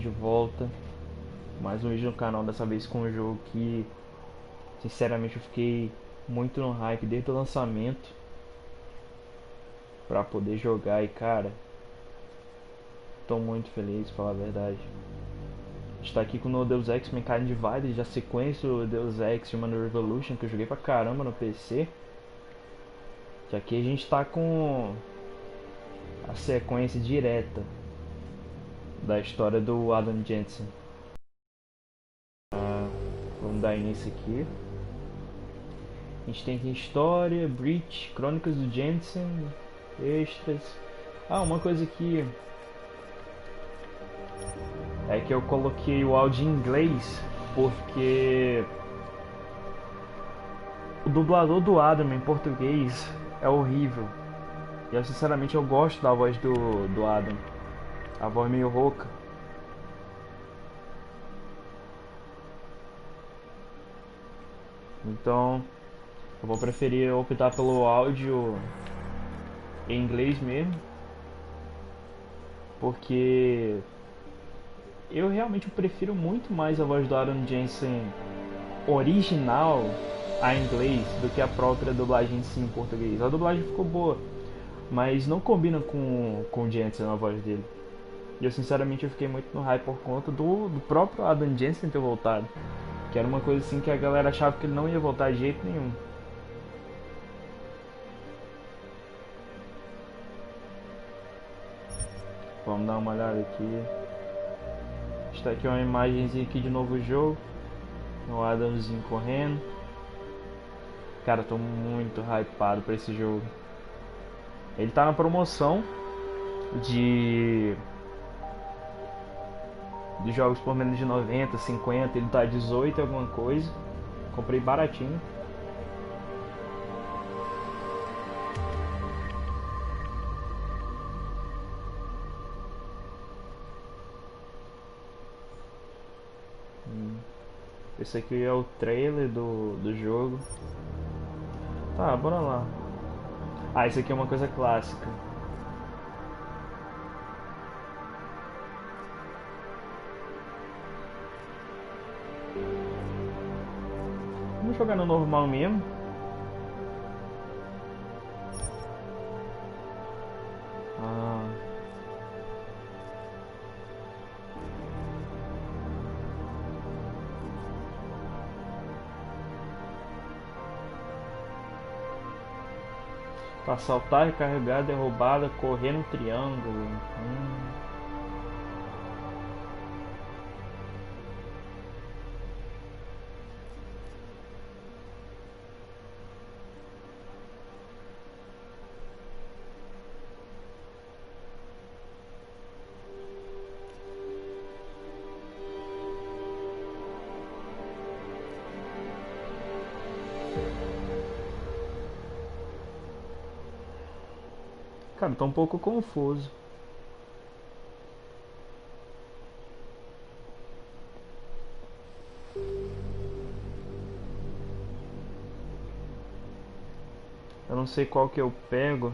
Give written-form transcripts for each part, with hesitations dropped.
aqui de volta. Mais um vídeo no canal, dessa vez com um jogo que sinceramente eu fiquei muito no hype desde o lançamento pra poder jogar e cara, tô muito feliz, pra falar a verdade. A gente tá aqui com o Deus Ex Mankind Divided, já sequência o Deus Ex Human Revolution, que eu joguei pra caramba no PC. Que aqui a gente tá com a sequência direta da história do Adam Jensen. Vamos dar início aqui. A gente tem aqui história, Breach, Crônicas do Jensen, extras. Ah, uma coisa que é que eu coloquei o áudio em inglês porque o dublador do Adam em português é horrível. E eu sinceramente eu gosto da voz do Adam. A voz meio rouca. Então eu vou preferir optar pelo áudio em inglês mesmo. Porque eu realmente prefiro muito mais a voz do Adam Jensen original a inglês do que a própria dublagem em si em português. A dublagem ficou boa, mas não combina com o Jensen na voz dele. E eu sinceramente eu fiquei muito no hype por conta do próprio Adam Jensen ter voltado. Que era uma coisa assim que a galera achava que ele não ia voltar de jeito nenhum. Vamos dar uma olhada aqui. Está aqui uma imagenzinha aqui de novo jogo. O Adamzinho correndo. Cara, tô muito hypado pra esse jogo. Ele tá na promoção de jogos por menos de 90, 50, ele tá 18 e alguma coisa. Comprei baratinho. Esse aqui é o trailer do jogo. Tá, bora lá. Ah, esse aqui é uma coisa clássica. Vamos jogar no normal mesmo. Ah. Pra saltar, recarregar, derrubada, correr no triângulo. Cara, tá um pouco confuso. Eu não sei qual que eu pego.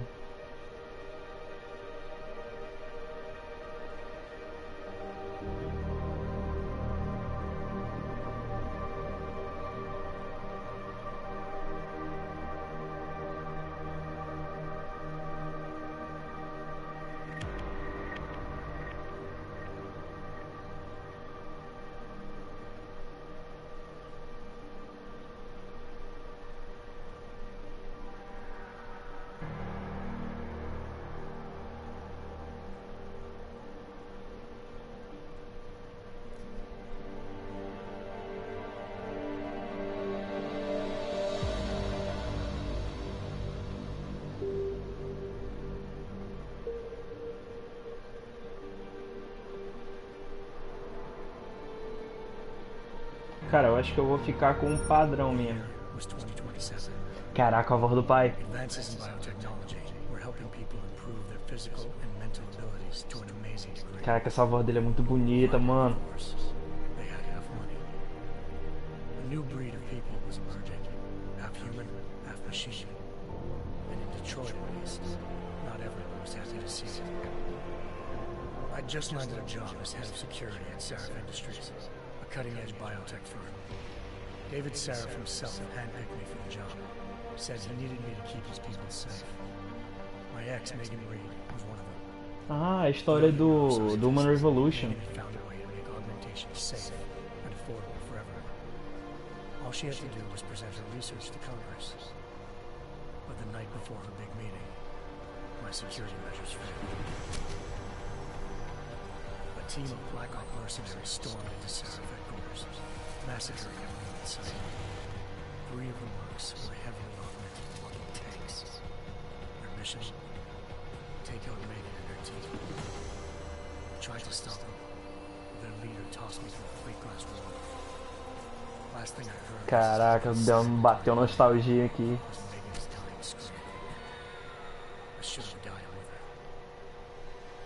Cara, eu acho que eu vou ficar com um padrão mesmo. Caraca, a voz do pai. Caraca, essa voz dele é muito bonita, mano. I just landed a job as head of security at Sarif Industries, a cutting-edge biotech firm. David Sarif himself handpicked me for the job. Said he needed me to keep his people safe. My ex, Megan Reed, was one of them. Ah, a história do Human Revolution. Megan had found a way to make augmentation safe and affordable for everyone. All she had to do was present her research to Congress. But the night before her big meeting, my security measures failed. A team of Black Ops mercenaries stormed into Sarif headquarters, massacring everyone in sight. 3 of the mercs were heavily augmented walking tanks. Their mission? Take out Megan and her team. I tried to stop them, but their leader tossed me through a plate glass wall. Last thing I heard. Caraca, bateu nostalgia aqui. Was Megan's dying scream. I should have died with her.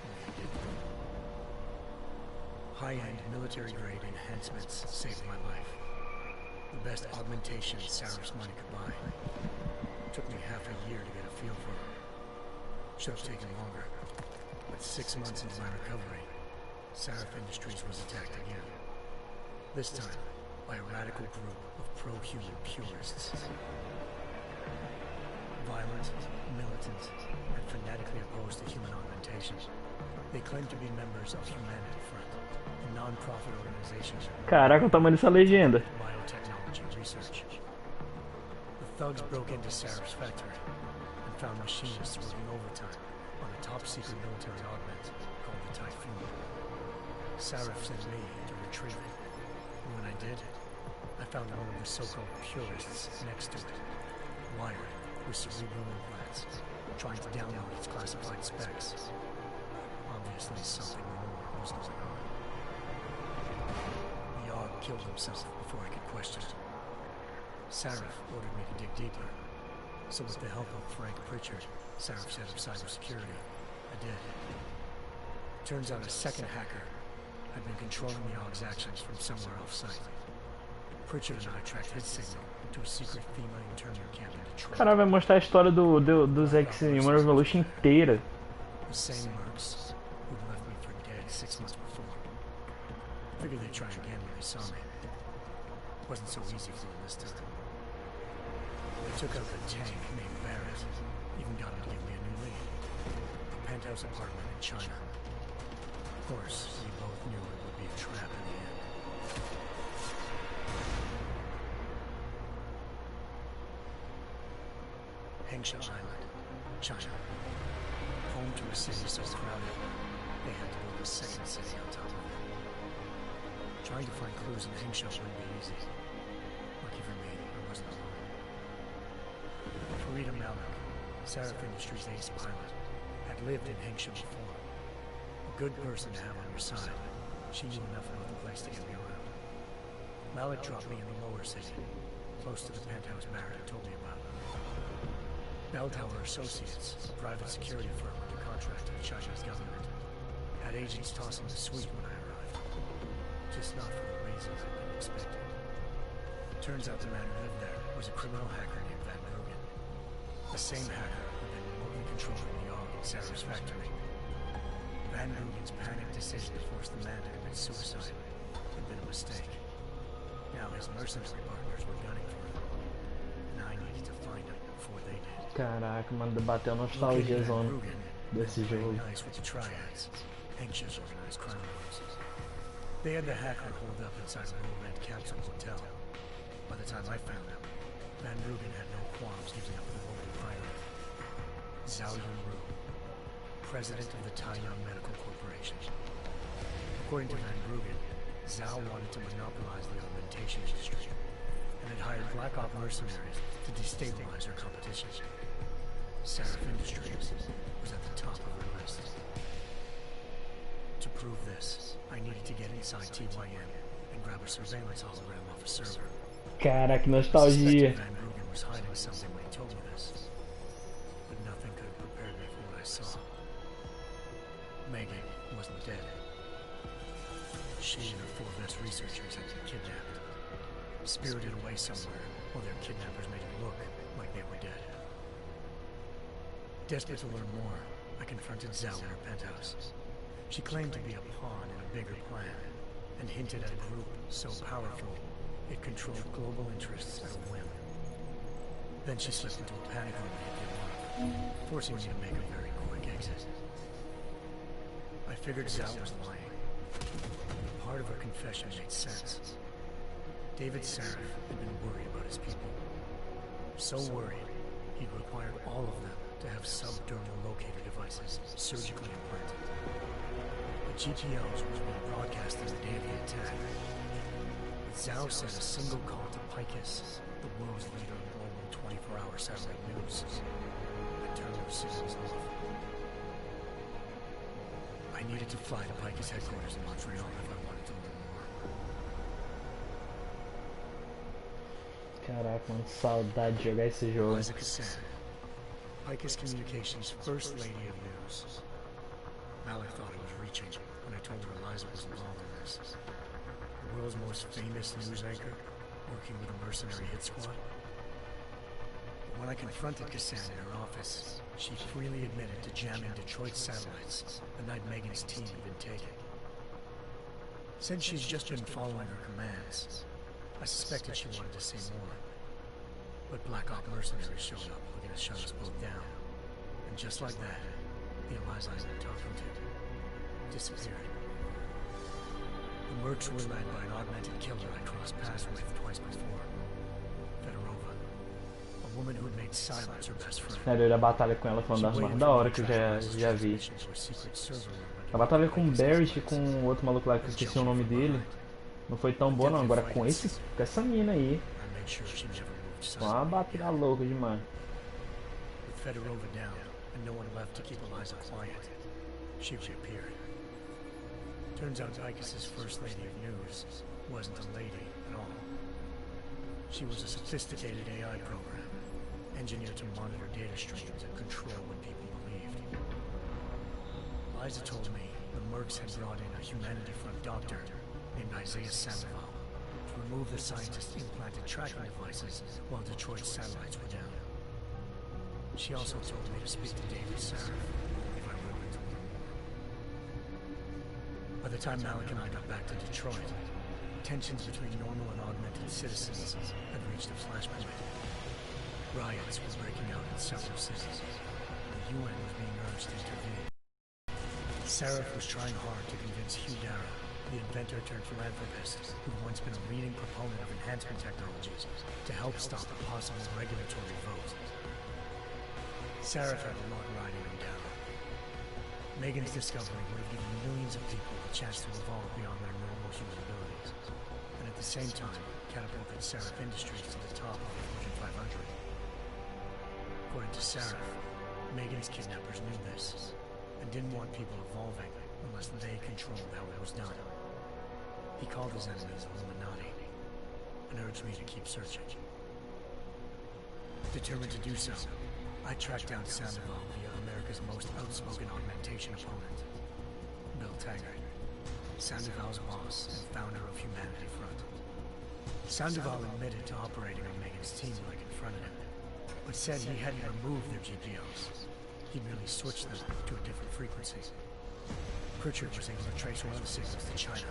Only I didn't. High-end military-grade enhancements saved my life. The best augmentation Sarif's money could buy. Took me half a year to get a feel for it. Should have taken longer. But 6 months into my recovery, Sarif Industries was attacked again. This time, by a radical group of pro-human purists. Violent, militant, and fanatically opposed to human augmentation. They claim to be members of Humanity Front, a non-profit organization. Caraca, o tamanho dessa legenda. Biotechnology research. The thugs broke into Sarif's factory and found machinists working overtime on a top-secret military augment called the Typhoon. Sarif sent me to retrieve it, and when I did, I found one of the so-called purists next to it, wired with cerebral implants, trying to download its classified specs. Obviously, something more was going on. The AUG killed himself before I could question it. Sarif ordered me to dig deeper, so with the help of Frank Pritchard, Sarif's head of cybersecurity, I did. Turns out a second hacker had been controlling the AUG's actions from somewhere off-site. Pritchard and I tracked his signal to a secret FEMA internment camp in Detroit. Cara, vai mostrar a história dos X-Human Revolution inteira. The same mercs who'd left me for dead 6 months before. Figured they'd try again when they saw me. Wasn't so easy for them this time. They took out a tank named Barrett. Even got him to give me a new lead. A penthouse apartment in China. Of course, we both knew it would be a trap in the end. Hengsha Island, China. Home to a city so crowded, they had to build a second city on top of it. Trying to find clues in Hengsha wouldn't be easy. Lucky for me, I wasn't alone. Farida Malik, Sarif Industries' ace pilot, had lived in Hengsha before. A good person to have on your side. She knew enough about the place to get me around. Malik dropped me in the lower city, close to the penthouse Barrett told me about. Bell Tower Associates, a private security firm under contract to the Chinese government, had agents tossing the suite when I arrived. Just not for the reasons I'd been expecting. Turns out the man who lived there was a criminal hacker named Van Rugen. The same hacker who'd been remotely controlling the AUG in Sarif's factory. Van Rugen's panicked decision to force the man to commit suicide had been a mistake. Now his mercenary partners were gunning for him, and I needed to find him before they did. Caraca, mano, bateu a nostalgia zona desse jogo. Nice with the triads, anxious organized crime lords. They had the hacker holed up inside a low-rent capsule hotel. By the time I found him, Van Rugen had no qualms giving up the woman pilot. Zhao Yunru, president of the Taiyang Medical Corporation. According to Van Rugen, Zhao wanted to monopolize the augmentation industry and had hired Black Ops mercenaries to destabilize her competition. Sarif Industries was at the top of her list. To prove this, I needed to get inside TYM and grab a surveillance hologram off a server. Caraca, que nostalgia. Van Rugen was hiding something when he told me this, but nothing could have prepared me for what I saw. Megan wasn't dead. She and her 4 best researchers had been kidnapped, spirited away somewhere while their kidnappers made it look like they were dead. Desperate to learn more, I confronted Zhao in her penthouse. She claimed to be a pawn in a bigger plan, and hinted at a group so powerful it controlled global interests at a whim. Then she slipped into a panic when we hit the mark, forcing me to make a very quick exit. I figured Zhao was lying. Part of her confession made sense. David Seraph had been worried about his people. So worried, he'd required all of them to have subdermal locator devices surgically implanted. The GPOs was being broadcast the day of the attack. Zhao sent a single call to Picus, the world's leader in global 24-hour satellite news. I turned those signals off. I needed to fly to Picus headquarters in Montreal if I wanted to learn more. Caraca, mano, saudade de jogar esse jogo. Liza Cassan, Picus Communications' First Lady of News. Malik thought I was reaching when I told her Eliza was involved in this. The world's most famous news anchor, working with a mercenary hit squad. But when I confronted Cassan in her office, she freely admitted to jamming Detroit satellites the night Megan's team had been taken. Said she's just been following her commands. I suspected she wanted to say more. But Black Op mercenaries showed up looking to shut us both down. And just like that, the Eliza I was talking to disappeared. The mercs were led by an augmented killer I crossed paths with twice before. Fedorova. A woman who had made silence her best friend. Sério, a batalha com ela foi uma das mais da hora que eu já vi. A batalha com o Barrett e com o outro maluco lá que eu esqueci o nome dele não foi tão boa não. Agora com essa mina aí, foi uma batalha louca demais. With Fedorova down and no one left to keep Eliza quiet, she reappeared. Turns out Picus's First Lady of News wasn't a lady at all. She was a sophisticated AI program, engineered to monitor data streams and control what people believed. Eliza told me the mercs had brought in a Humanity Front doctor named Isaiah Sandoval to remove the scientist's implanted tracking devices while Detroit's satellites were down. She also told me to speak to David Seraph if I wanted to learn more. By the time Malik and I got back to Detroit, tensions between normal and augmented citizens had reached a flashpoint. Riots were breaking out in several cities. The UN was being urged to intervene. Seraph was trying hard to convince Hugh Dara, the inventor turned philanthropist who'd once been a leading proponent of enhancement technologies, to help stop a possible regulatory vote. Seraph had a lot riding him down. Megan's discovery would have given millions of people a chance to evolve beyond their normal human abilities, and at the same time catapulted Seraph Industries to the top of the Fortune 500. According to Seraph, Megan's kidnappers knew this, and didn't want people evolving unless they controlled how it was done. He called his enemies Illuminati, and urged me to keep searching. Determined to do so, I tracked down Sandoval via America's most outspoken augmentation opponent, Bill Taggart, Sandoval's boss and founder of Humanity Front. Sandoval admitted to operating on Megan's team when I confronted him, but said he hadn't removed their GPOs. He'd merely switched them to a different frequency. Pritchard was able to trace one of the signals to China.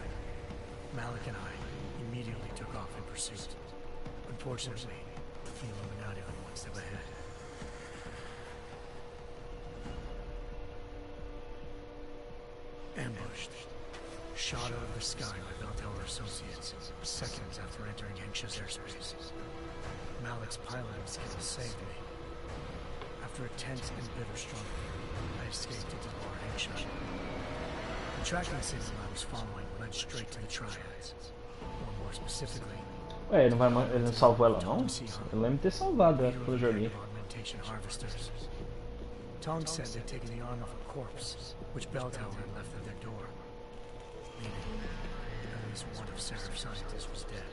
Malik and I immediately took off in pursuit. Unfortunately, the Illuminati were one step ahead. Ambushed. Shot out of the sky by Bell Tower Associates, seconds after entering Hengsha's airspace. Malik's piloting skills saved me. After a tense and bitter struggle, I escaped into the Hengsha. The tracking signal I was following led straight to the Triads. Or more specifically, Ué, ele não salvou ela não? Eu lembro de ter salvado ela quando eu joguei. Tong said they'd taken the arm off a corpse, which Bell Tower had left at their door. Meaning, at least one of Seraph's scientists was dead.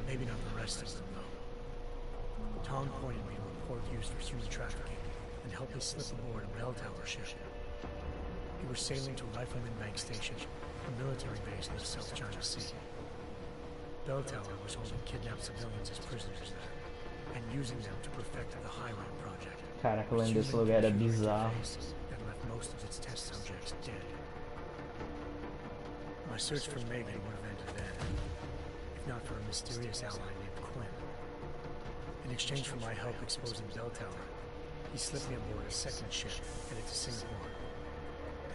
Maybe not the rest of them, though. Tong pointed me to a port used for human trafficking and helped me slip aboard a Bell Tower ship. We were sailing to Rifleman Bank Station, a military base in the South China Sea. Bell Tower was holding kidnapped civilians as prisoners there, and using them to perfect the High Road project. Caraca, eu lembro desse lugar, era bizarro. That left most of its test subjects dead. search for Megan would have ended then, if not for a mysterious ally named Quinn. In exchange for my help exposing Bell Tower, he slipped me aboard a second ship headed to Singapore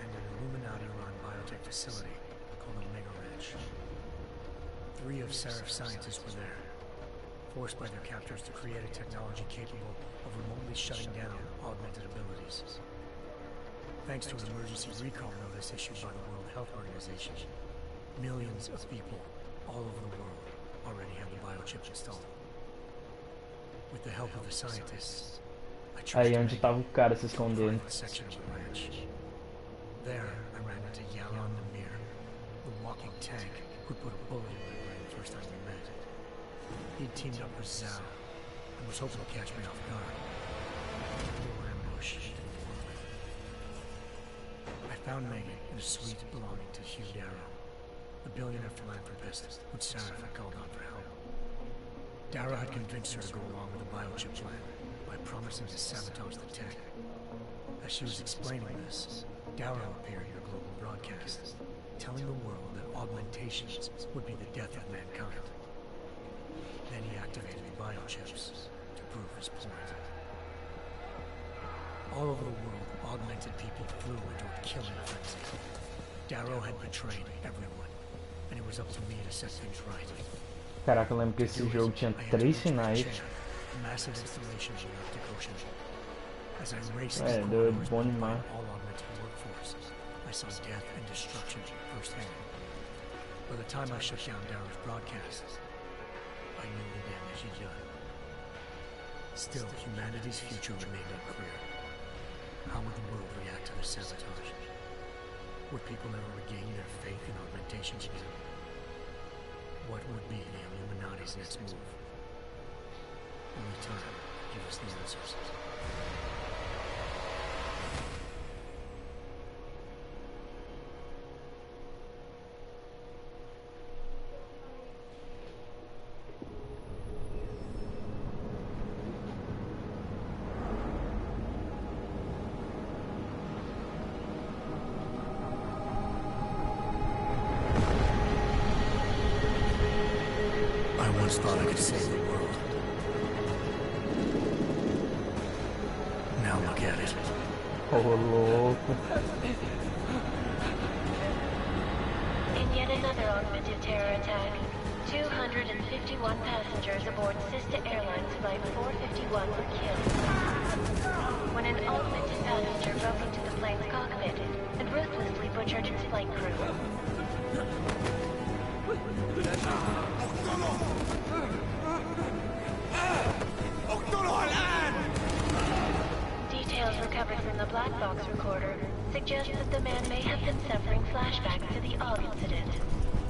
and an Illuminati-run biotech facility called Omega Ranch. 3 of Seraph's scientists were there, forced by their captors to create a technology capable of remotely shutting down augmented abilities. Thanks to an emergency recall notice issued by the World Health Organization, millions of people all over the world already have the biochip installed. With the help of the scientists, I tried Aí to onde make tava o cara se escondendo. a section of the ranch. There, I ran into Yalan Namir, the walking tank who put a bullet in my brain the first time we met. He'd teamed up with Zhao and was hoping to catch me off guard. A little ambush didn't work. I found Megan in a suite belonging to Hugh Darrow, the billionaire philanthropist who Sarah had called on for help. Darrow had convinced her to go along with the biochip plan by promising to sabotage the tech. As she was explaining this, Darrow appeared in a global broadcast, telling the world that augmentations would be the death of mankind. Then he activated the biochips to prove his point. All over the world, augmented people flew into a killing frenzy. Darrow had betrayed everyone, and it was up to me to set things right. Caraca, eu lembro que esse jogo tinha 3 finais. Massive installations in the Arctic Ocean. As I raced É, these deu corridors bom by demais. all augmented workforce, I saw death and destruction firsthand. By the time I shut down Darrow's broadcasts, I knew the damage he'd done. Still, humanity's future remained unclear. How would the world react to this sabotage? Would people never regain their faith in augmentations again? What would be the Illuminati's next move? Only time will give us the answers. I once thought I could save the world. Now look at it. Ô, louco. In yet another augmented terror attack, 251 passengers aboard sister airlines Flight 451 were killed. When an augmented passenger broke into the plane's cockpit and ruthlessly butchered its flight crew. Details recovered from the black box recorder suggest that the man may have been suffering flashbacks to the Og incident.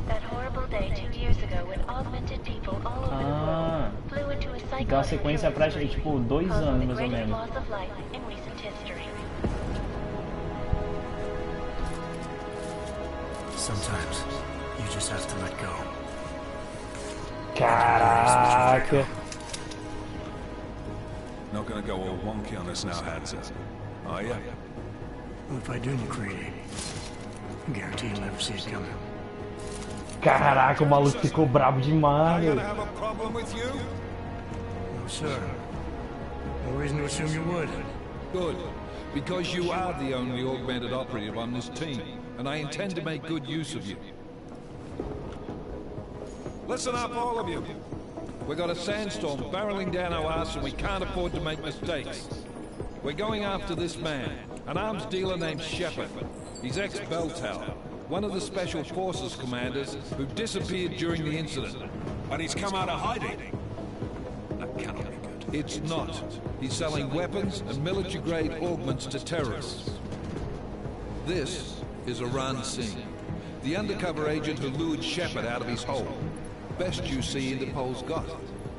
That horrible day 2 years ago when augmented people all over the world flew into a psychotic Então a sequência prática é tipo 2 anos mais ou menos. loss of life in recent history. Sometimes you just have to let go. Caraca. Not gonna go all wonky on us now, Hansa. Are ya? Well, if I do, McCready, I guarantee you'll never see it coming. Caraca, o maluco ficou brabo demais. I'm gonna have a problem with you? No, sir. No reason to assume you would. Good, because you are the only augmented operative on this team, and I intend to make good use of you. Listen up, all of you. We've got a sandstorm barreling down our ass and we can't afford to make mistakes. We're going after this man, an arms dealer named Shepard. He's ex-Bell Tower, one of the Special Forces commanders who disappeared during the incident. And he's come out of hiding. That cannot be good. It's not. He's selling weapons and military-grade augments to terrorists. This is Iran Singh, the undercover agent who lured Shepard out of his hole. Best you see Interpol's got.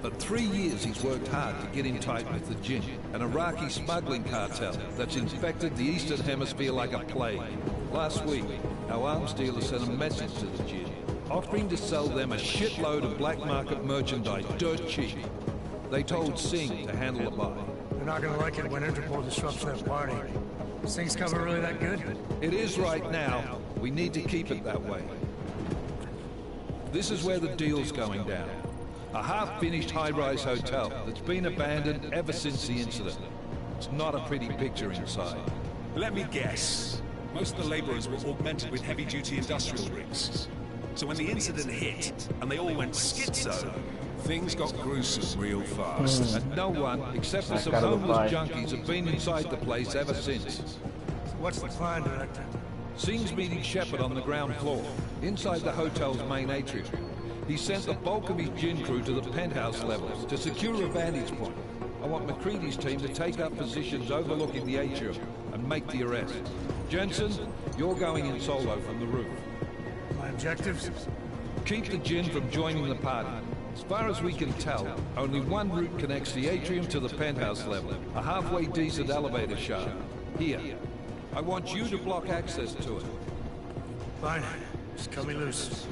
For 3 years he's worked hard to get in tight with the Jinn, an Iraqi smuggling cartel that's infected the Eastern Hemisphere like a plague. Last week, our arms dealer sent a message to the Jinn, offering to sell them a shitload of black market merchandise dirt cheap. They told Singh to handle the buy. They're not gonna like it when Interpol disrupts their party. Is things cover really that good? It is right now. We need to keep it that way. This is where the deal's going down. A half-finished high-rise hotel that's been abandoned ever since the incident. It's not a pretty picture inside. Let me guess. Most of the laborers were augmented with heavy-duty industrial rigs. So when the incident hit, and they all went schizo, things got gruesome real fast. And no one, except for some homeless junkies, have been inside the place ever since. What's the plan, Director? Sing's meeting Shepard on the ground floor, inside the hotel's main atrium. He sent the bulk of his gin crew to the penthouse levels to secure a vantage point. I want McCready's team to take up positions overlooking the atrium and make the arrest. Jensen, you're going in solo from the roof. My objectives? Keep the gin from joining the party. As far as we can tell, only one route connects the atrium to the penthouse level, a halfway decent elevator shaft. Here. I want you to block access to it. Fine. Just cut me loose.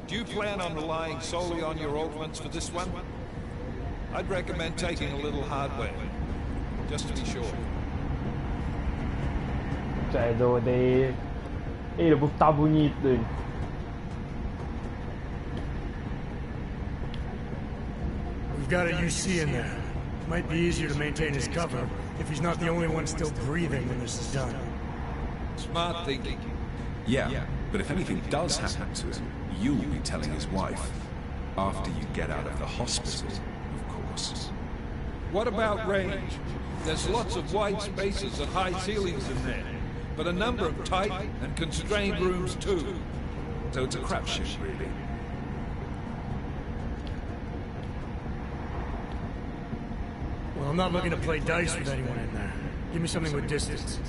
Do you plan on relying solely on your augments for this one? I'd recommend taking a little hardware, just to be sure. É doido aí. Ele, vou tá bonito dele. We've got a UC in there. Might be easier to maintain his cover if he's not the only one still breathing when this is done. Smart thinking. Yeah, but if anything does happen to him, you'll be telling his wife. After you get out of the hospital, of course. What about range? There's lots of wide spaces and high ceilings in there, but a number of tight and constrained rooms too. So it's a crapshoot, really. Well, I'm not looking to play dice with anyone in there. Give me something with distance.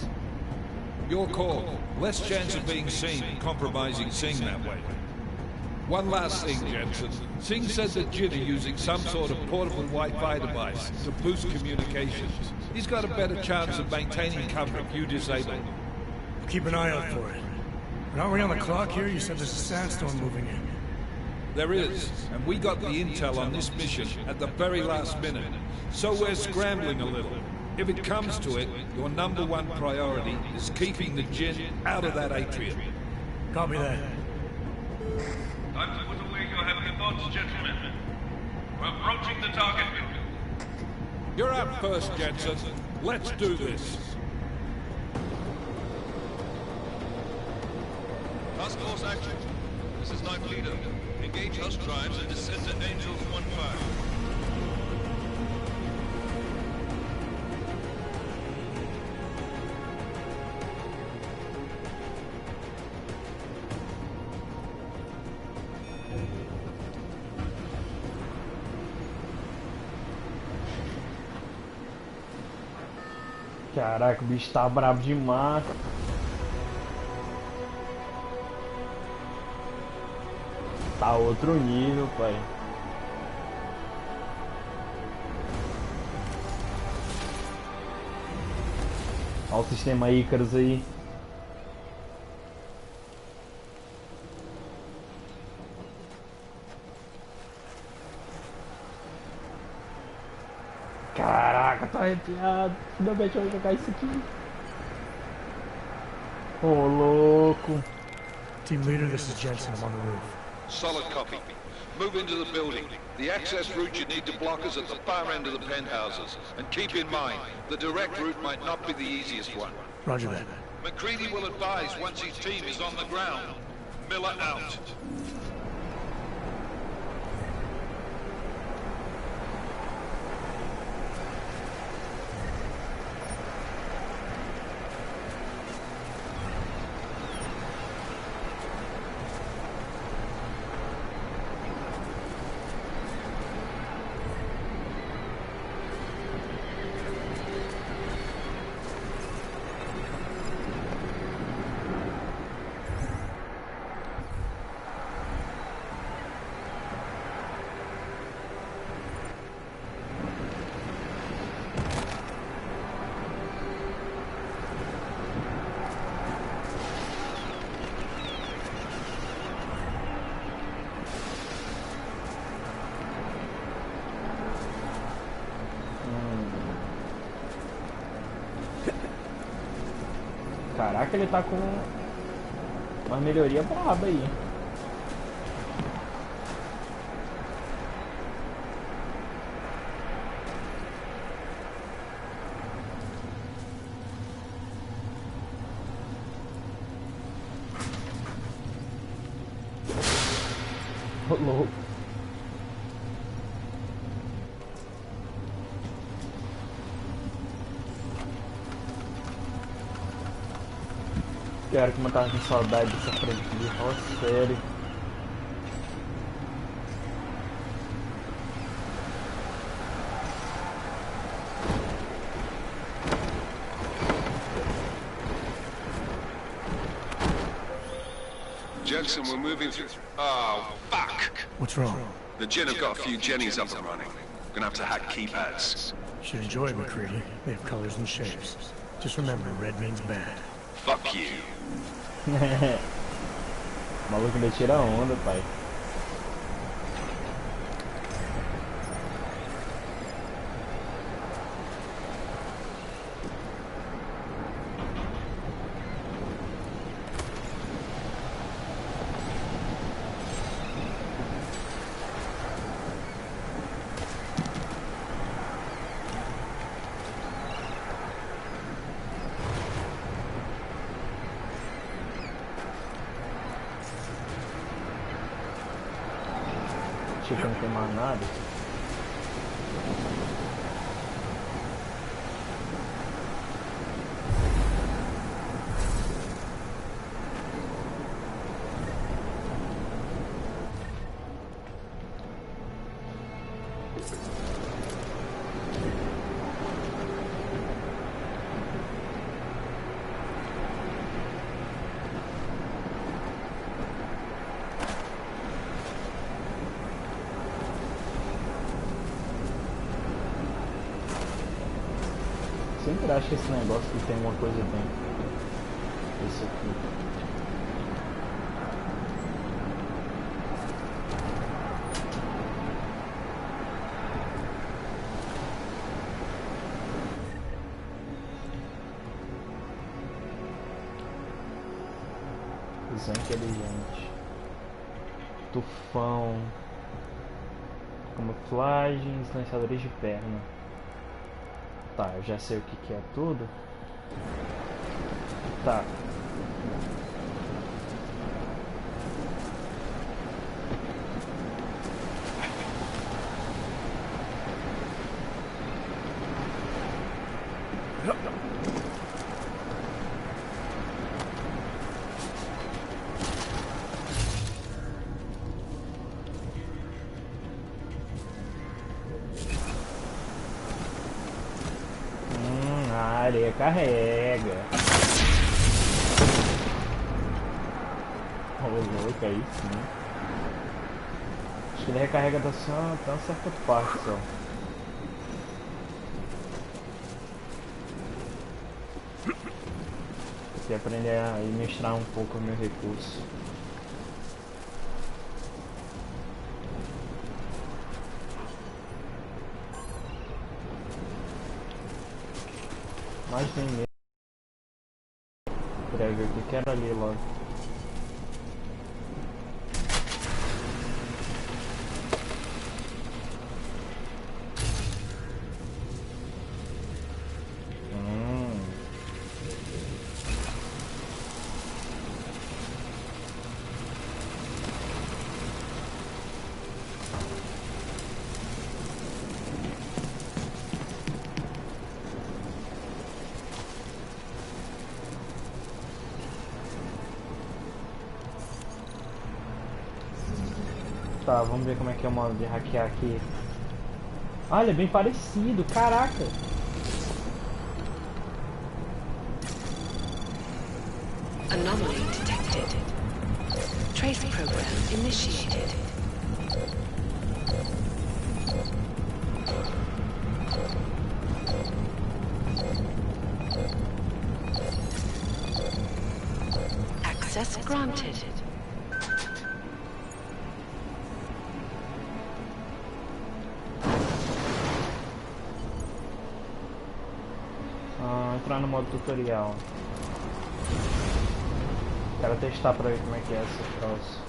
Your call. Less chance of being seen and compromising Singh that way. One last thing, Jensen. Singh said that Jin are using some sort of portable Wi-Fi device to boost communications. He's got a better chance of maintaining cover if you disable it. Keep an eye out for it. But aren't we on the clock here? You said there's a sandstorm moving in. There is, and we got the intel on this mission at the very last minute. So we're scrambling a little. If it comes to it, your #1 priority is keeping the Jin out of that atrium. Copy that. Time to put away your heavy thoughts, gentlemen. We're approaching the target. You're up first, Jensen. Let's do this. Task force action. This is Night Leader. Engage host drives and descend to Angels 1-5. Caraca, o bicho tá brabo demais. Tá outro nível, pai. Olha o sistema Icarus aí. Caraca, tô arrepiado. Finalmente eu vou jogar isso aqui. Ô, louco. Team leader, this is Jensen. I'm on the roof. Solid copy. Move into the building. The access route you need to block is at the far end of the penthouses. And keep in mind, the direct route might not be the easiest one. Roger that. McCready will advise once his team is on the ground. Miller out. Caraca, ele tá com uma melhoria braba aí. Ô louco. Cara, como eu tava com saudade dessa franquia, fala sério. Jensen, we're moving through... Oh, fuck! What's wrong? The Jinn have got a few Jennies up and running. Gonna have to hack keypads. Should enjoy McCready. They have colors and shapes. Just remember, red means bad. Fuck you. O maluco ainda tira onda, pai. Tipo, não tem mais nada. Sempre acho que esse negócio que tem alguma coisa dentro. Esse aqui. Visão inteligente. Tufão. Camuflagem, silenciadores de perna. Tá, eu já sei o que é tudo. Tá. A areia carrega. Ô louco, aí sim. Acho que ele recarrega até uma certa parte só. Tem que aprender a administrar um pouco o meu recurso. Mas nem mesmo. Pra ver o que era ali logo. Tá, vamos ver como é que é o modo de hackear aqui. Olha, é bem parecido, caraca! Anomaly detected. Trace program initiated. Access granted. Entrar no modo tutorial. Quero testar pra ver como é que é esse troço.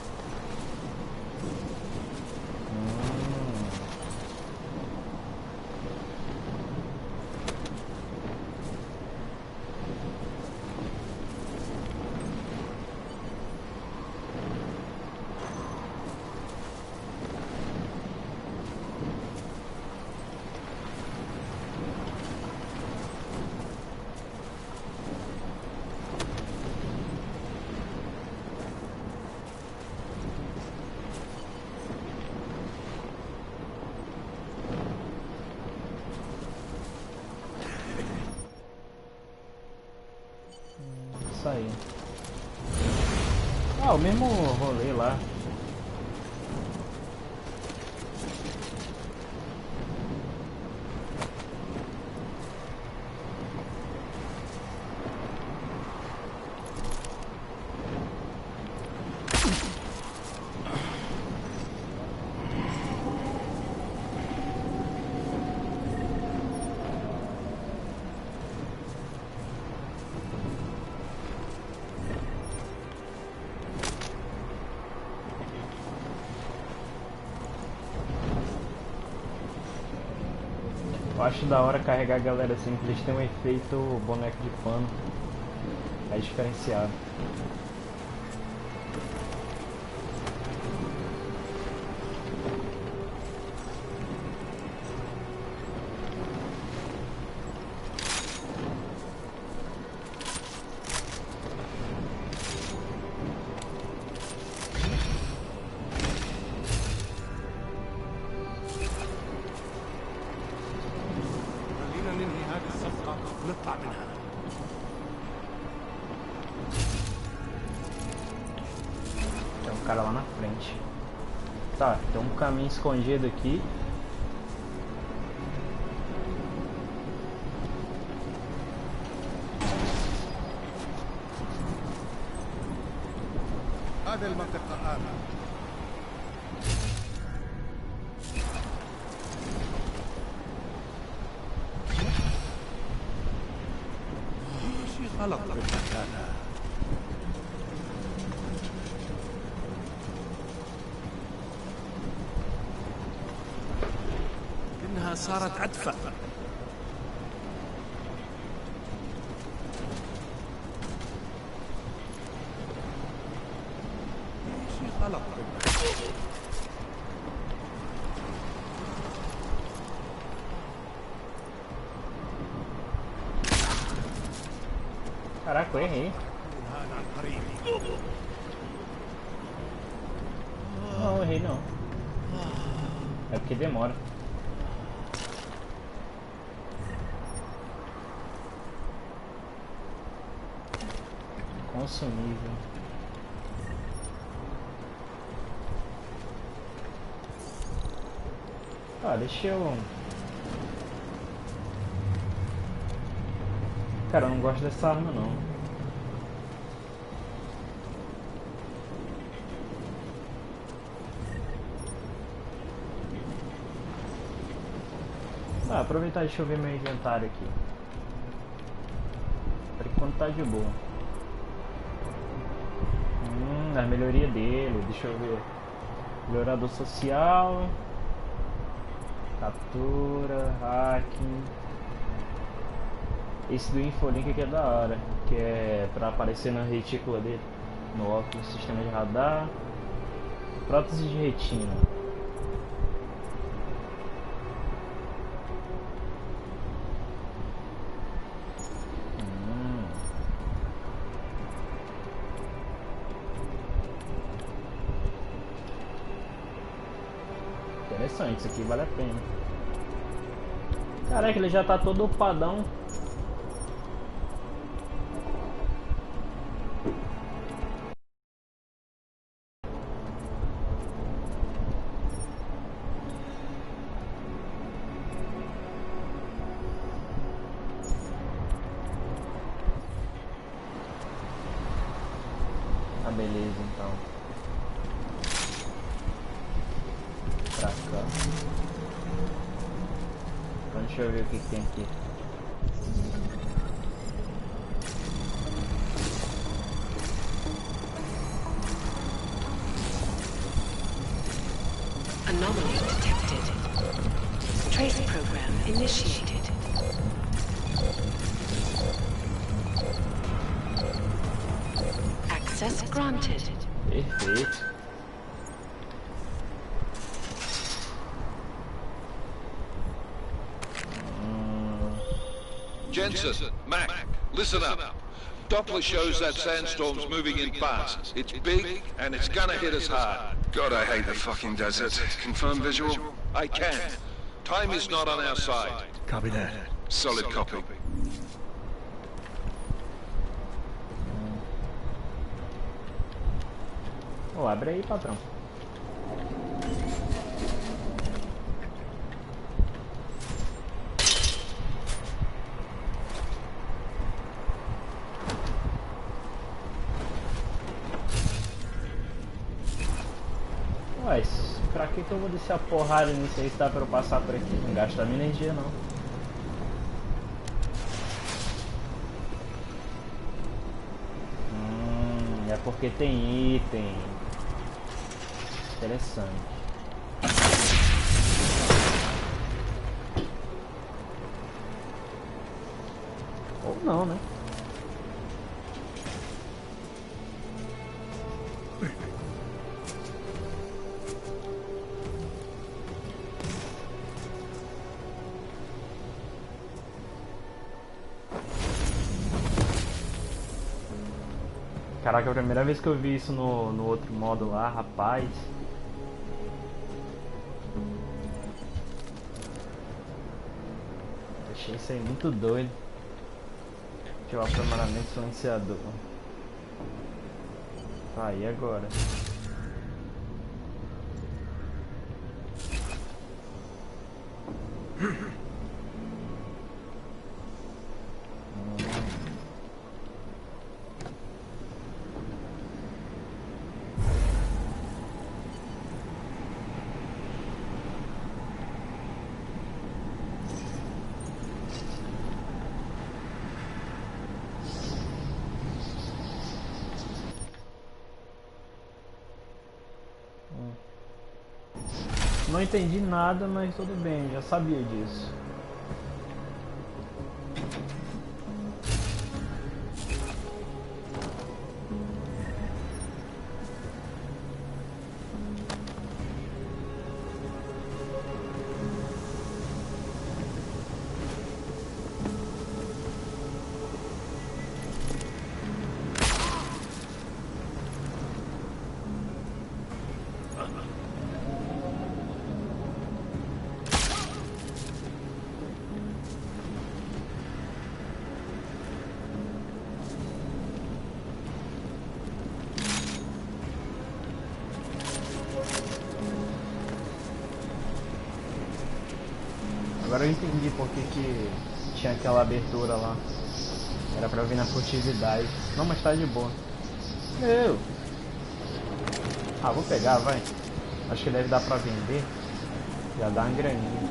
o mesmo rolê lá. Eu acho da hora carregar a galera assim, que eles têm um efeito boneco de pano. É diferenciado. نطلع منها. Tem um cara lá na frente. Tá, tem um caminho escondido aqui. هذه المنطقة آمنة. شيء غلط بالمكان. إنها صارت أدفأ. شيء غلط بالمكان. Caraca, eu errei. Não, errei não. É porque demora. Consumível. Ah, deixa eu... Cara, eu não gosto dessa arma não. Ah, aproveitar, deixa eu ver meu inventário aqui. Por enquanto tá de boa. A melhoria dele, deixa eu ver. Melhorador social. Captura, hacking. Esse do Infolink aqui é da hora, que é pra aparecer na retícula dele, no óculos, sistema de radar, prótese de retina. Interessante, isso aqui vale a pena. Caraca, ele já tá todo upadão. Ah, beleza, então. Pra cá. Então, deixa eu ver o que tem aqui. Anomaly detected. Trace program initiated. Access granted. Perfeito. Jensen, Mac, listen up. Doppler shows that sandstorm's moving in fast. It's big, and it's gonna hit us hard. God, I hate the fucking desert. Confirm visual? I can. Time is not on our side. Copy that. Solid copy. Ô, abre aí, patrão. Ué, pra que eu vou descer a porrada nisso aí se dá pra eu passar por aqui? Não gasta minha energia não. É porque tem item. Interessante. Ou não, né? Caraca, a primeira vez que eu vi isso no outro modo lá, rapaz. Achei isso aí muito doido. Deixa eu aprimoramento silenciador. Tá aí agora. Não entendi nada, mas tudo bem, já sabia disso. Agora eu entendi por que tinha aquela abertura lá. Era pra vir na furtividade. Não, mas tá de boa. Ah, vou pegar, vai. Acho que deve dar pra vender. Já dá uma graninha.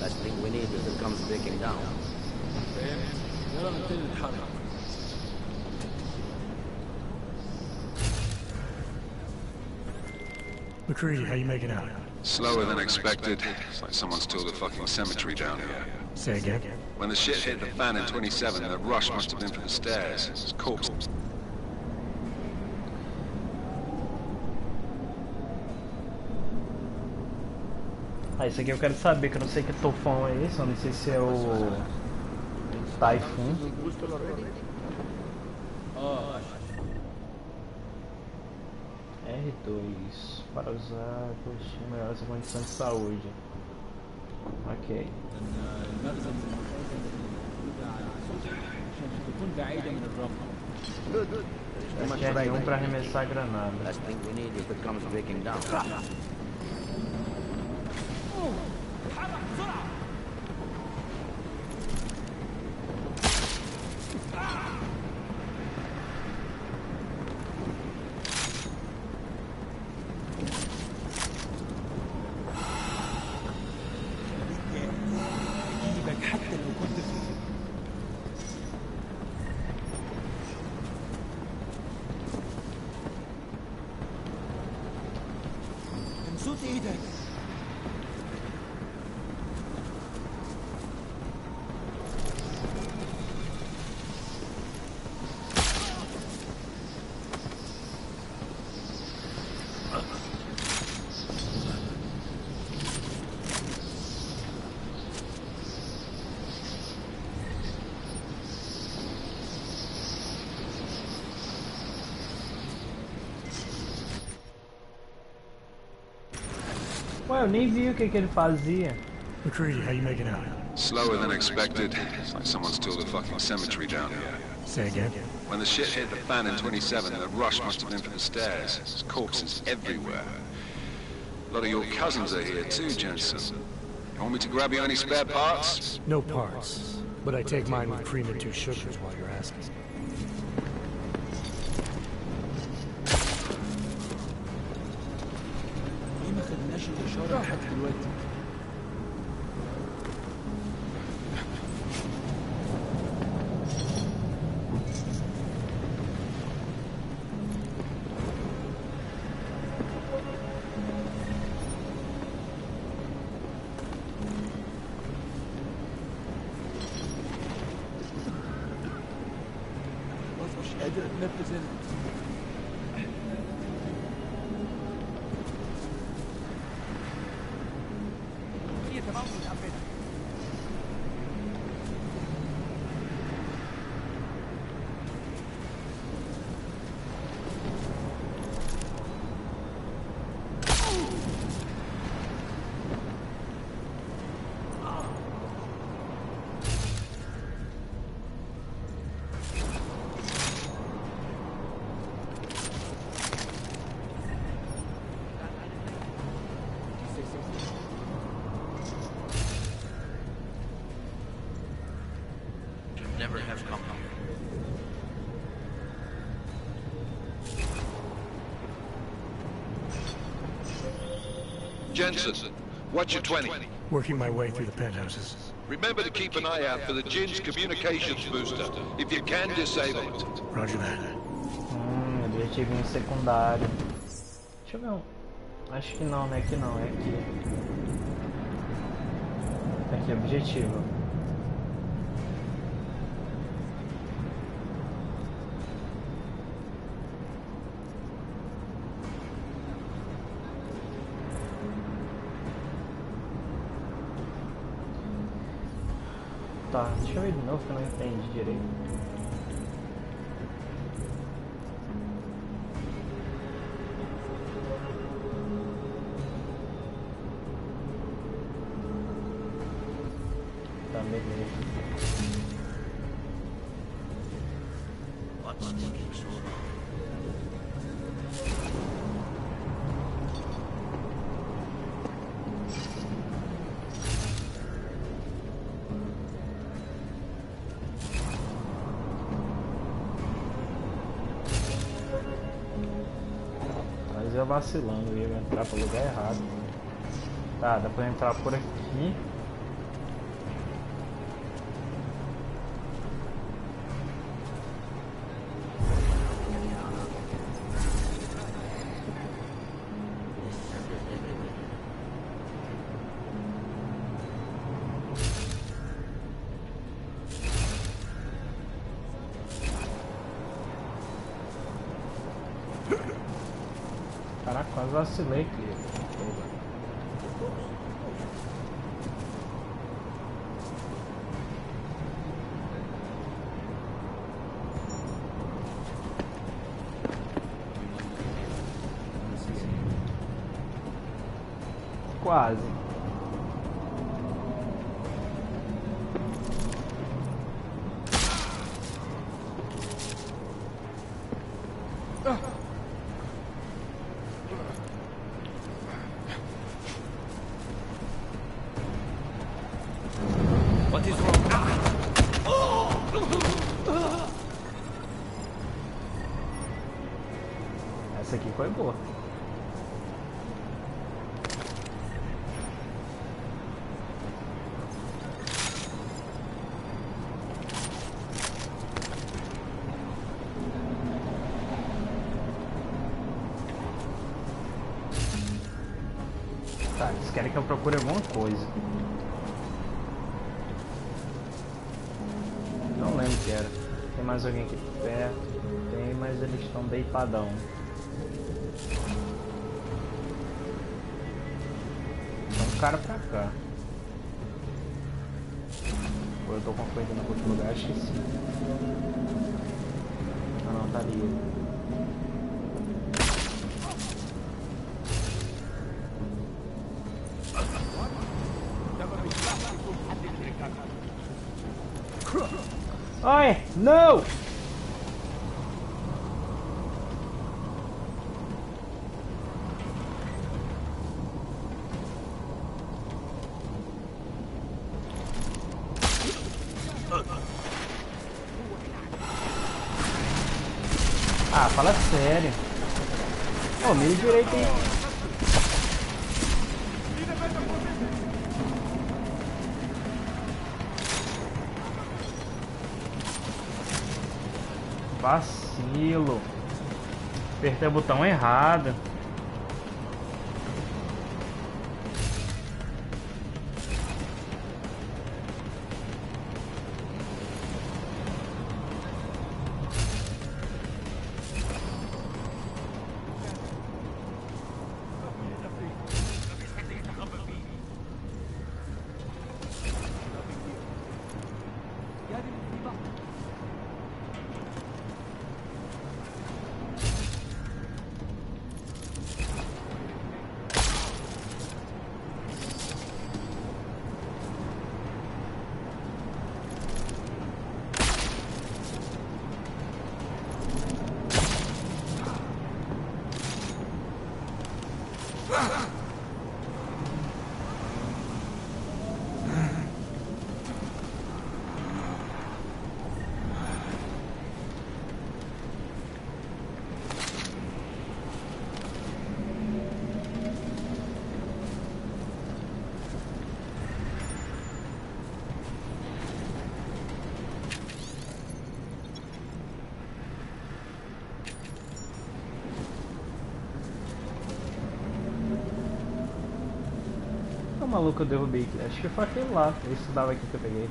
Last thing we need is it comes breaking down. McCready, how you making out? Slower than expected. It's like someone's tilled a fucking cemetery down here. Say again? When the shit hit the fan in 27, the rush must have been for the stairs. It's corpse. Ah, isso aqui eu quero saber, que eu não sei que tufão é esse, eu não sei se é o Typhoon. R2 para usar melhorar essa condição de saúde. Ok. R1 para arremessar a granada. Last thing we need is it comes breaking down. Ué, eu nem vi o que ele fazia. McCready, how you making out? Slower than expected. It's like someone's tilled a fucking cemetery down here. Say again? When the shit hit the fan in 27, the rush must have been for the stairs. There's corpses everywhere. A lot of your cousins are here too, Jensen. You want me to grab you any spare parts? No parts, but I take mine with cream and 2 sugars while you're asking. Never have come here. Jensen, what's your 20? Working my way through the penthouses. Remember to keep an eye out for the Jin's communications booster. If you can, disable it. Roger that. Objetivinho secundário. Deixa eu ver um. Acho que não, não é aqui não, é aqui. Aqui, objetivo. Tá, deixa eu ver de novo que eu não entendi direito. Tá, beleza. What's taking so long? Mas eu vacilando, eu ia entrar pro lugar errado. Tá, dá pra entrar por aqui. Caraca, quase vacilei aqui. Quase. What is wrong? Essa aqui foi boa. Tá, eles querem que eu procure alguma coisa. Não lembro o que era. Tem mais alguém aqui perto? Tem, mas eles estão deitadão. Tem um cara pra cá. Ou eu tô confundindo com outro lugar? Acho que sim. Ah não, tá ali. Ai, não! Ah, fala sério. Pô, meio direito aí. Vacilo. Apertei o botão errado. Maluco, eu derrubei aqui. Acho que foi aquele lá. Esse dava aqui que eu peguei.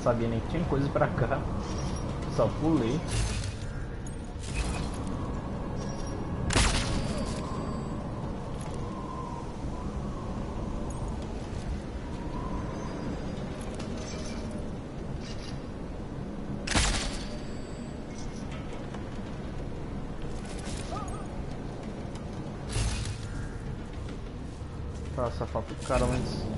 Sabia nem que tinha coisa pra cá. Só pulei. Só falta o cara lá em cima.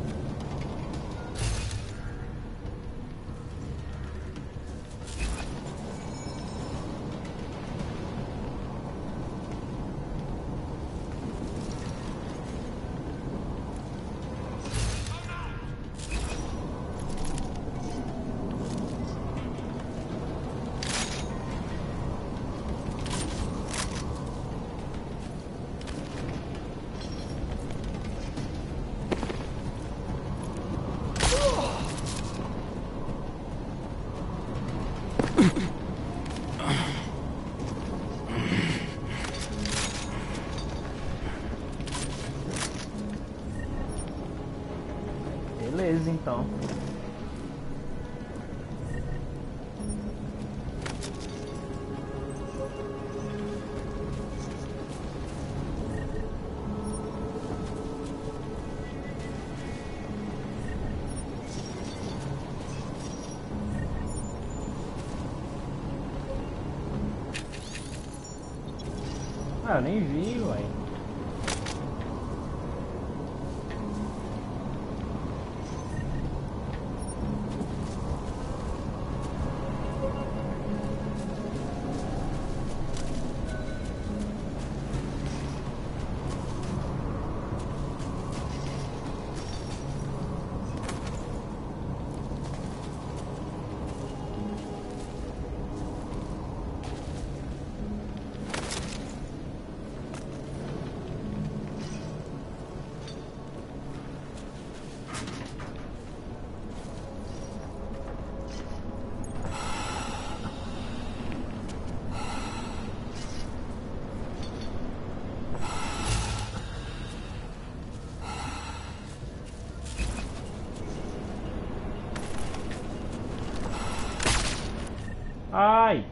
Beleza, então. Ah, eu nem vi, ué. Ai!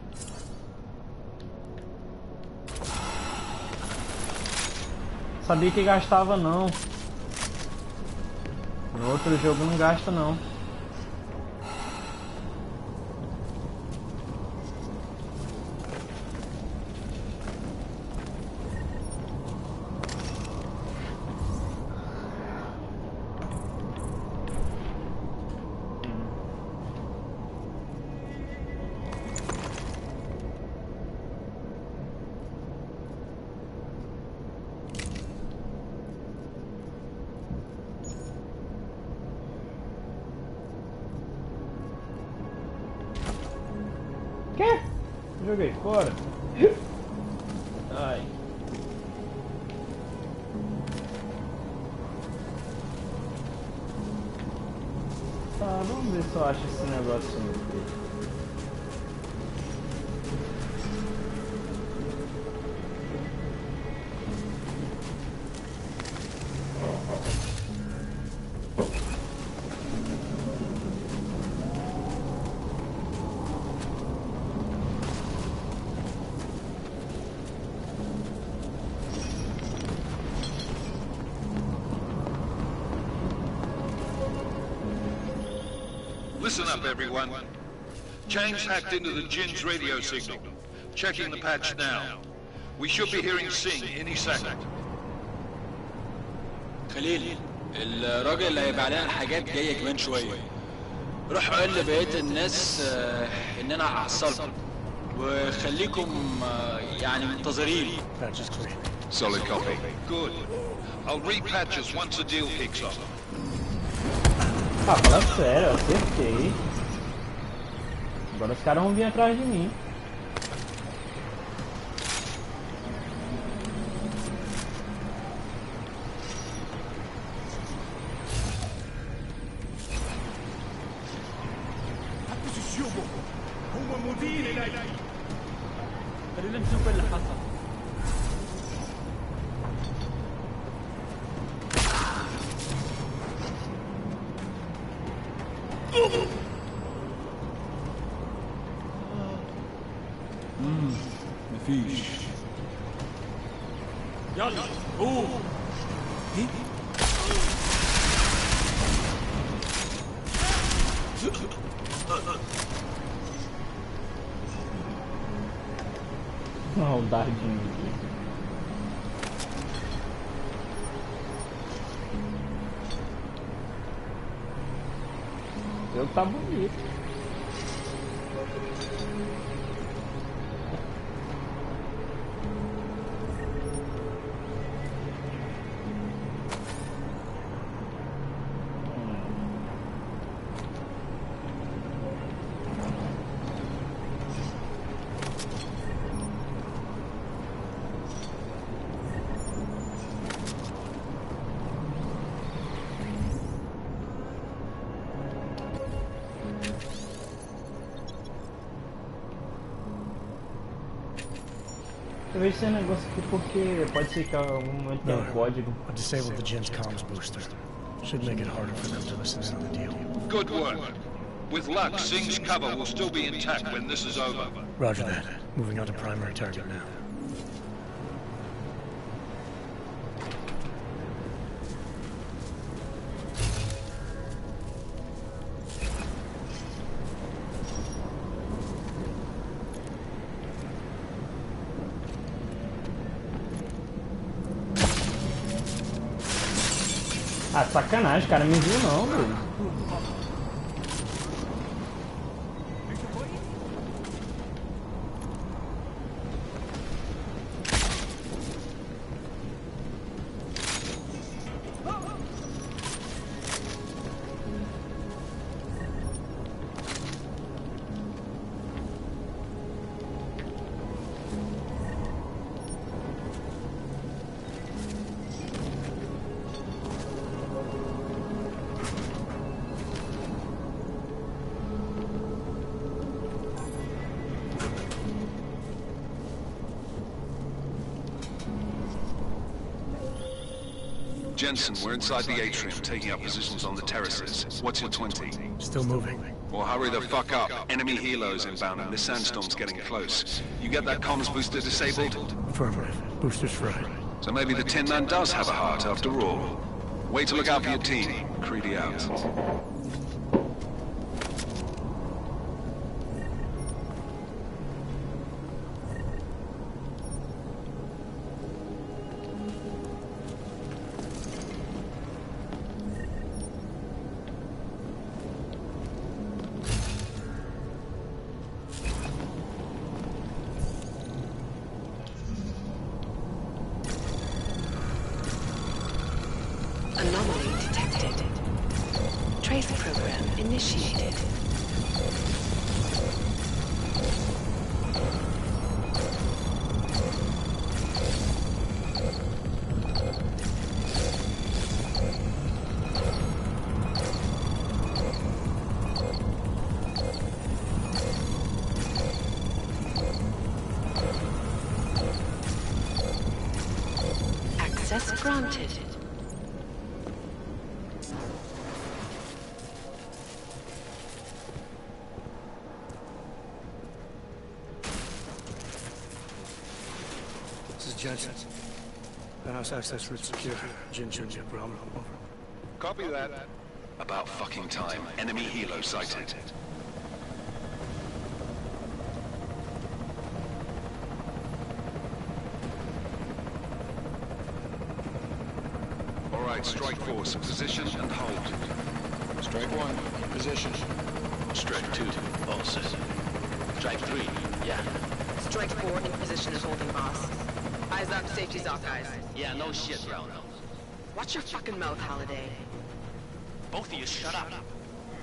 Sabia que gastava não. No outro jogo não gasta não. Joguei fora. Ai. Tá, vamos ver se eu acho esse negócio aqui. Listen up, everyone. Chains hacked into the Jinn's radio signal. Checking the patch now. We should be hearing Sing any second. خليل، الراجل اللي هيبقى علينا الحاجات جاي كمان شويه. روح قول لبقيه الناس اننا هحصلكم وخليكم يعني منتظرين. Solid copy. Good. I'll repatch us once the deal kicks off. Ah, fala sério, eu acertei. Agora os caras vão vir atrás de mim. خلينا نشوف اللي حصل. مفيش. يلا قوم. Olha o dardinho aqui. O jogo tá bonito. Eu vejo esse negócio aqui porque pode ser que em algum momento tenha um código. I disabled the Jinn's comms booster. Should make it harder for them to listen in on the deal. Good work. With luck, Sing's cover will still be intact when this is over. Roger that. Moving on to primary target now. Ah, sacanagem, cara, me viu não, velho. Jensen, we're inside the atrium, taking up positions on the terraces. What's your 20? Still moving. Well, hurry the fuck up. Enemy helos inbound and this sandstorm's getting close. You get that comms booster disabled? Affirmative. Booster's fried. So maybe the Tin Man does have a heart after all. Way to look out for your team. Creedy out. Anomaly detected. Trace program initiated. Access granted. This is Jensen. Penthouse access route secure. Jin shouldn't be a problem. Over. Copy that. About fucking time. Enemy helo sighted. All right, strike force. Position and hold. Strike 1, in position. Strike 2, all set. Strike 3, yeah. Strike 4 in position and holding, boss. Eyes up, safety's off, guys. Yeah, no shit, Roundhouse. Watch your fucking mouth, Holiday. Both of you shut up.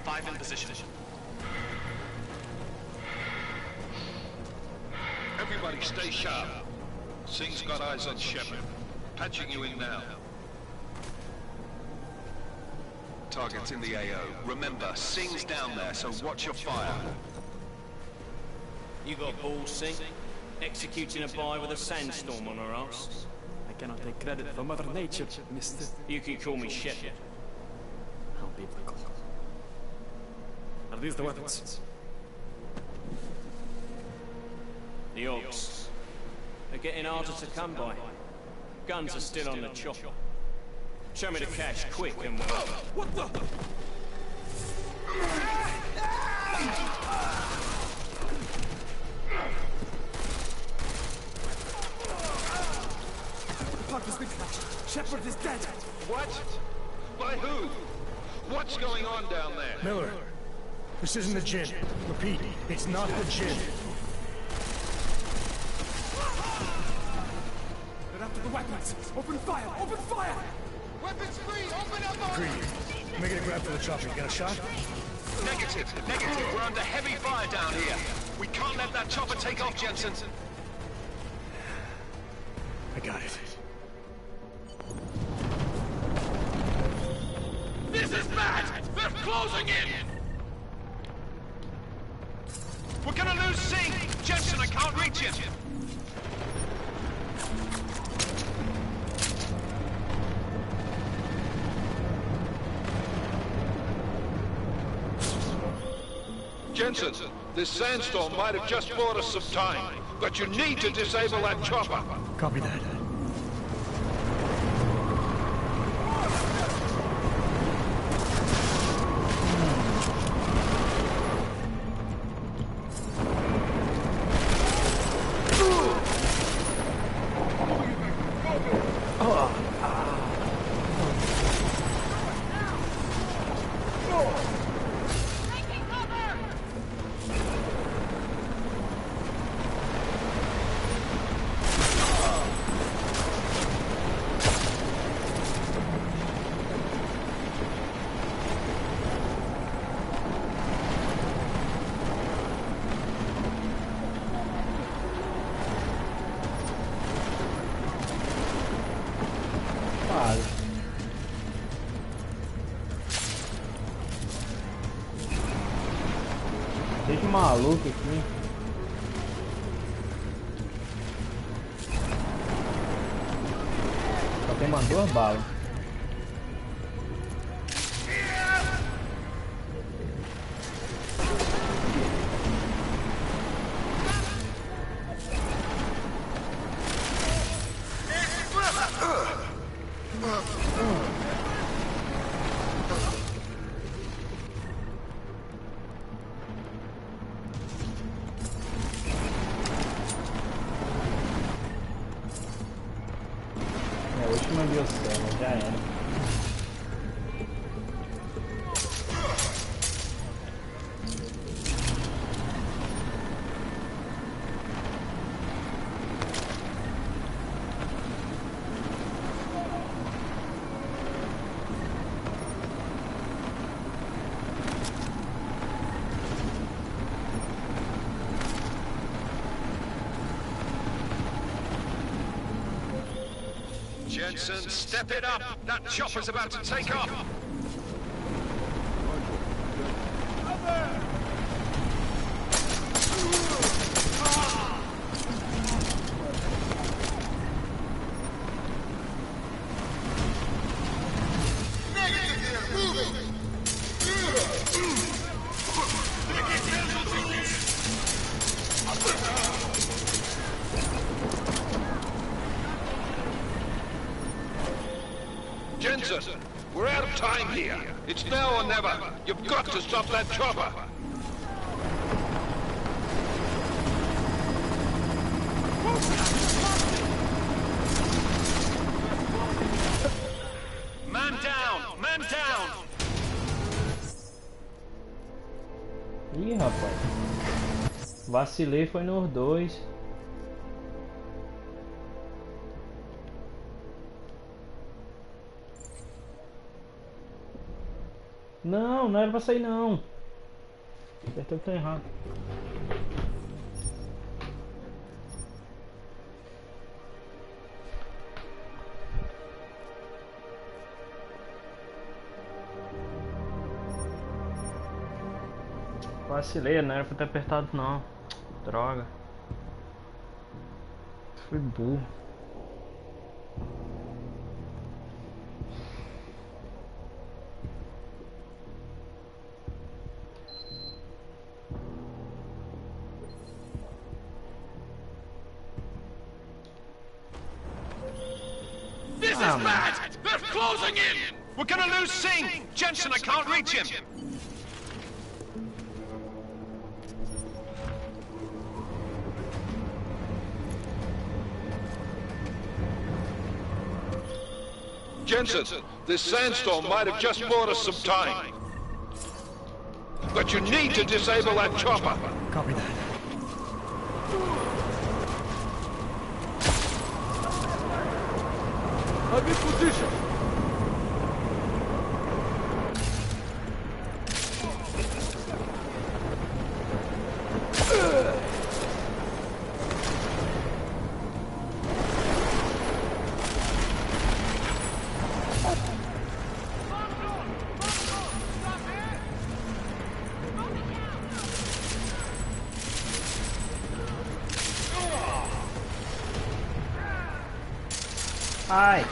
5 in position. Everybody stay sharp. Singh's got eyes on Shepard. Patching you in now. Target's in the AO. Remember, Singh's down there, so watch your fire. You got balls, Singh? Executing a buy with a sandstorm on her ass. I cannot take credit for Mother Nature, mister. You can call me Shepard. How biblical. Are these the weapons? The Orcs. They're getting harder to come by. Guns are still on the chopper. Show me the cash, quick, and we'll... What the? Park has been crashed. Shepard is dead. What? By who? What's going on down there? Miller, this isn't the Jin. Repeat, it's not the Jin. They're after the weapons. Open fire! Open fire! Weapons free! Open up! Greedy. Make it a grab for the chopper. You got a shot? Negative. Negative. We're under heavy fire down here. We can't let that chopper take off, Jensen. I got it. This is bad! They're closing in! We're gonna lose Singh! Jensen, I can't reach him! Jensen, this sandstorm might have just bought us some time, but you need to disable that chopper. Copy that. Cheio de maluco aqui. Só tem mais 2 balas. Não deu certo, já era. Jensen, step it up! That chopper's about to take off! Jensen, we're out of time here. It's now or never. You've got to stop that chopper. Man down! Man down! Ih, rapaz. Vacilei, foi nos dois. Não, não era pra sair não. Apertei o botão errado. Vacilei, não era pra ter apertado não. Droga. Fui burro. This is bad! They're closing in! We're gonna lose Singh! Jensen, I can't reach him! Jensen, this sandstorm might have just bought us some time. But you need to disable that chopper. Copy that. I'm in position. Ai.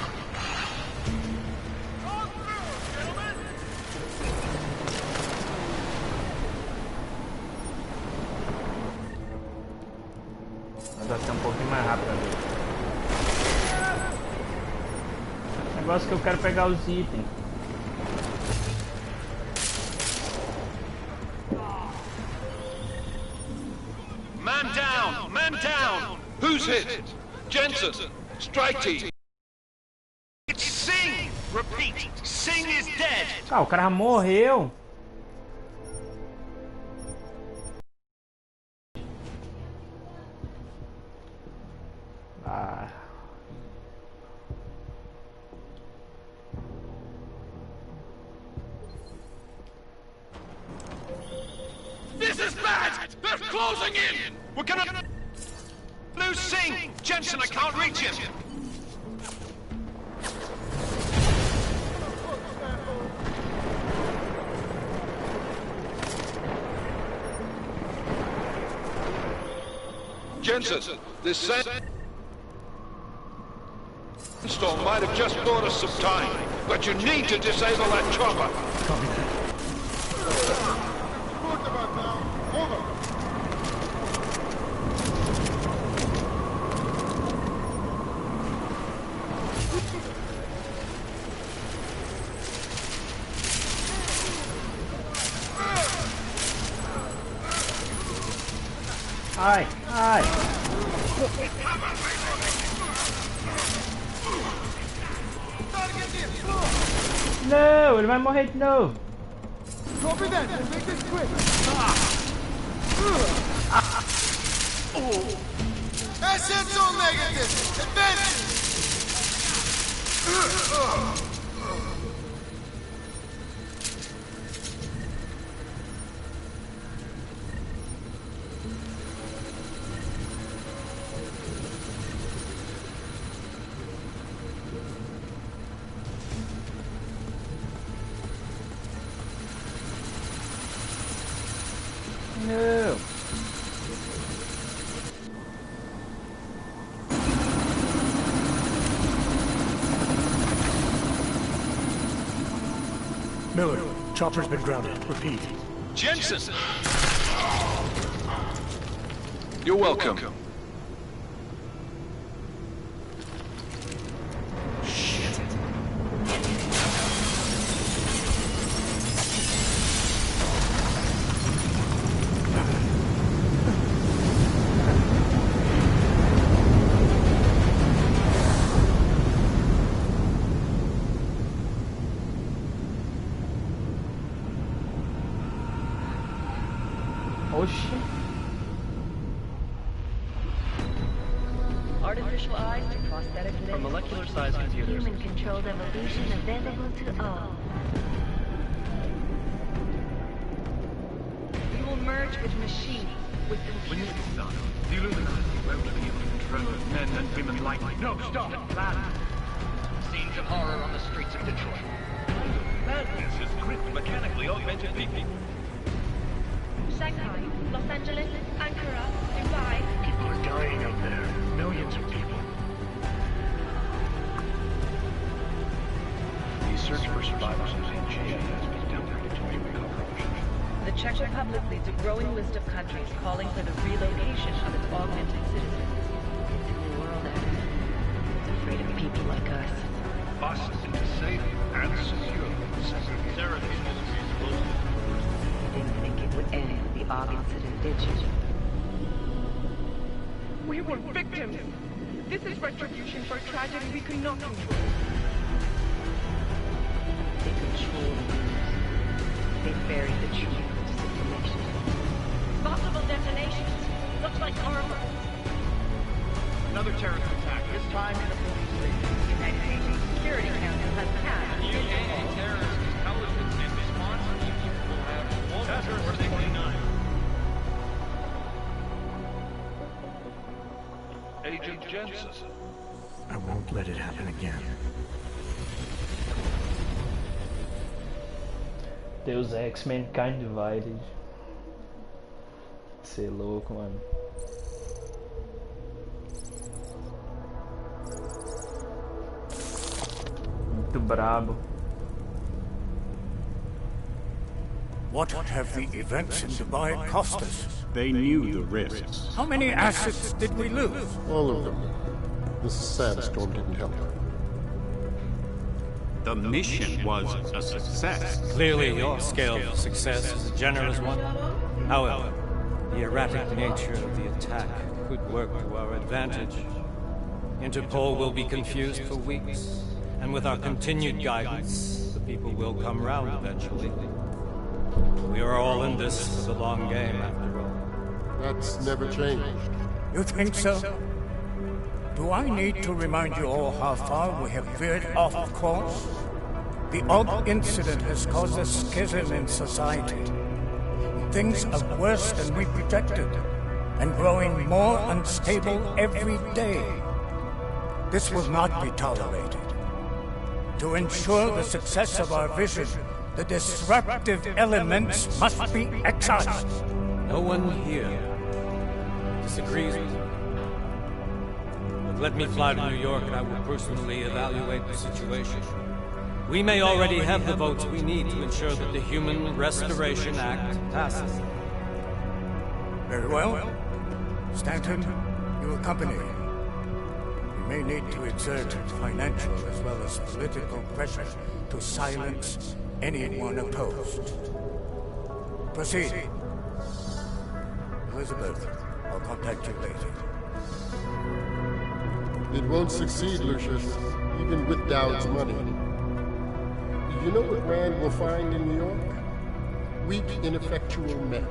Mas vai ser um pouquinho mais rápido ali. O negócio que eu quero pegar os itens. Man down! Man down! Who's hit? Jensen, strike team. It's Singh! Repeat, Singh is dead! Ah, o cara já morreu. Ah. This is bad! They're closing in! We're gonna lose Singh! Jensen, I can't reach him! Jensen, this sandstorm might have just bought us some time. But you need to disable that chopper. Copy that. Ai, ai. Não, ele vai morrer de novo. Copy that. We'll make this quick. Assets all negative. Advance. No. Miller, chopper's been grounded. Repeat. Jensen! You're welcome. Shit. to prosthetic limbs. From molecular-sized computers. Human-controlled evolution available to all. We will merge with machines, with When computers. this is done, the Illuminati will be able to control men and women like... No, stop! Plan! Scenes of horror on the streets of Detroit. Madness has gripped mechanically augmented people. Shanghai, Los Angeles, Ankara, Dubai. People are dying out there. Millions of people. The search for survivors in Xinjiang has been downgraded to a recovery mission. The Czech Republic leads a growing list of countries calling for the relocation of its augmented citizens. It's a new world out there. It's afraid of people like us. Bust into safe and secure. Sarah Industries closed. You didn't think it would end with the Aug incident, did you? We were victims. This is retribution for a tragedy we could not control. They control the news. They buried the truth of disinformation. Possible detonations. Looks like armor. Another terrorist attack, this time in a police station. United Nations Security Council has passed. The anti-terrorist intelligence and response teams will have Task Force 29. Agent Jensen. I won't let it happen again. Deus Ex Mankind Divided. Cê é louco, mano. Muito brabo. What have the events in Dubai cost us? They knew the risks. How many assets did we lose? All of them. This sandstorm didn't help. The mission was a success. Clearly, your scale of success is a generous one. However, the erratic nature of the attack could work to our advantage. Interpol will be confused for weeks, and with our continued guidance, the people will come round eventually. We are all in this for the long game, after all. That's never changed. You think so? Do I need to remind you all how far we have veered off course? The odd incident has caused a schism in society. Things are worse than we projected, and growing more unstable every day. This will not be tolerated. To ensure the success of our vision, the disruptive elements must be excised. No one here disagrees with you. But let me fly to New York and I will personally evaluate the situation. We may already have the votes we need to ensure that the Human Restoration Act passes. Very well. Stanton, you accompany me. We may need to exert financial as well as political pressure to silence anyone opposed. Proceed. Elizabeth, I'll contact you later. It won't succeed, Lucius, even with Dowd's money. You know what Rand will find in New York? Weak, ineffectual men.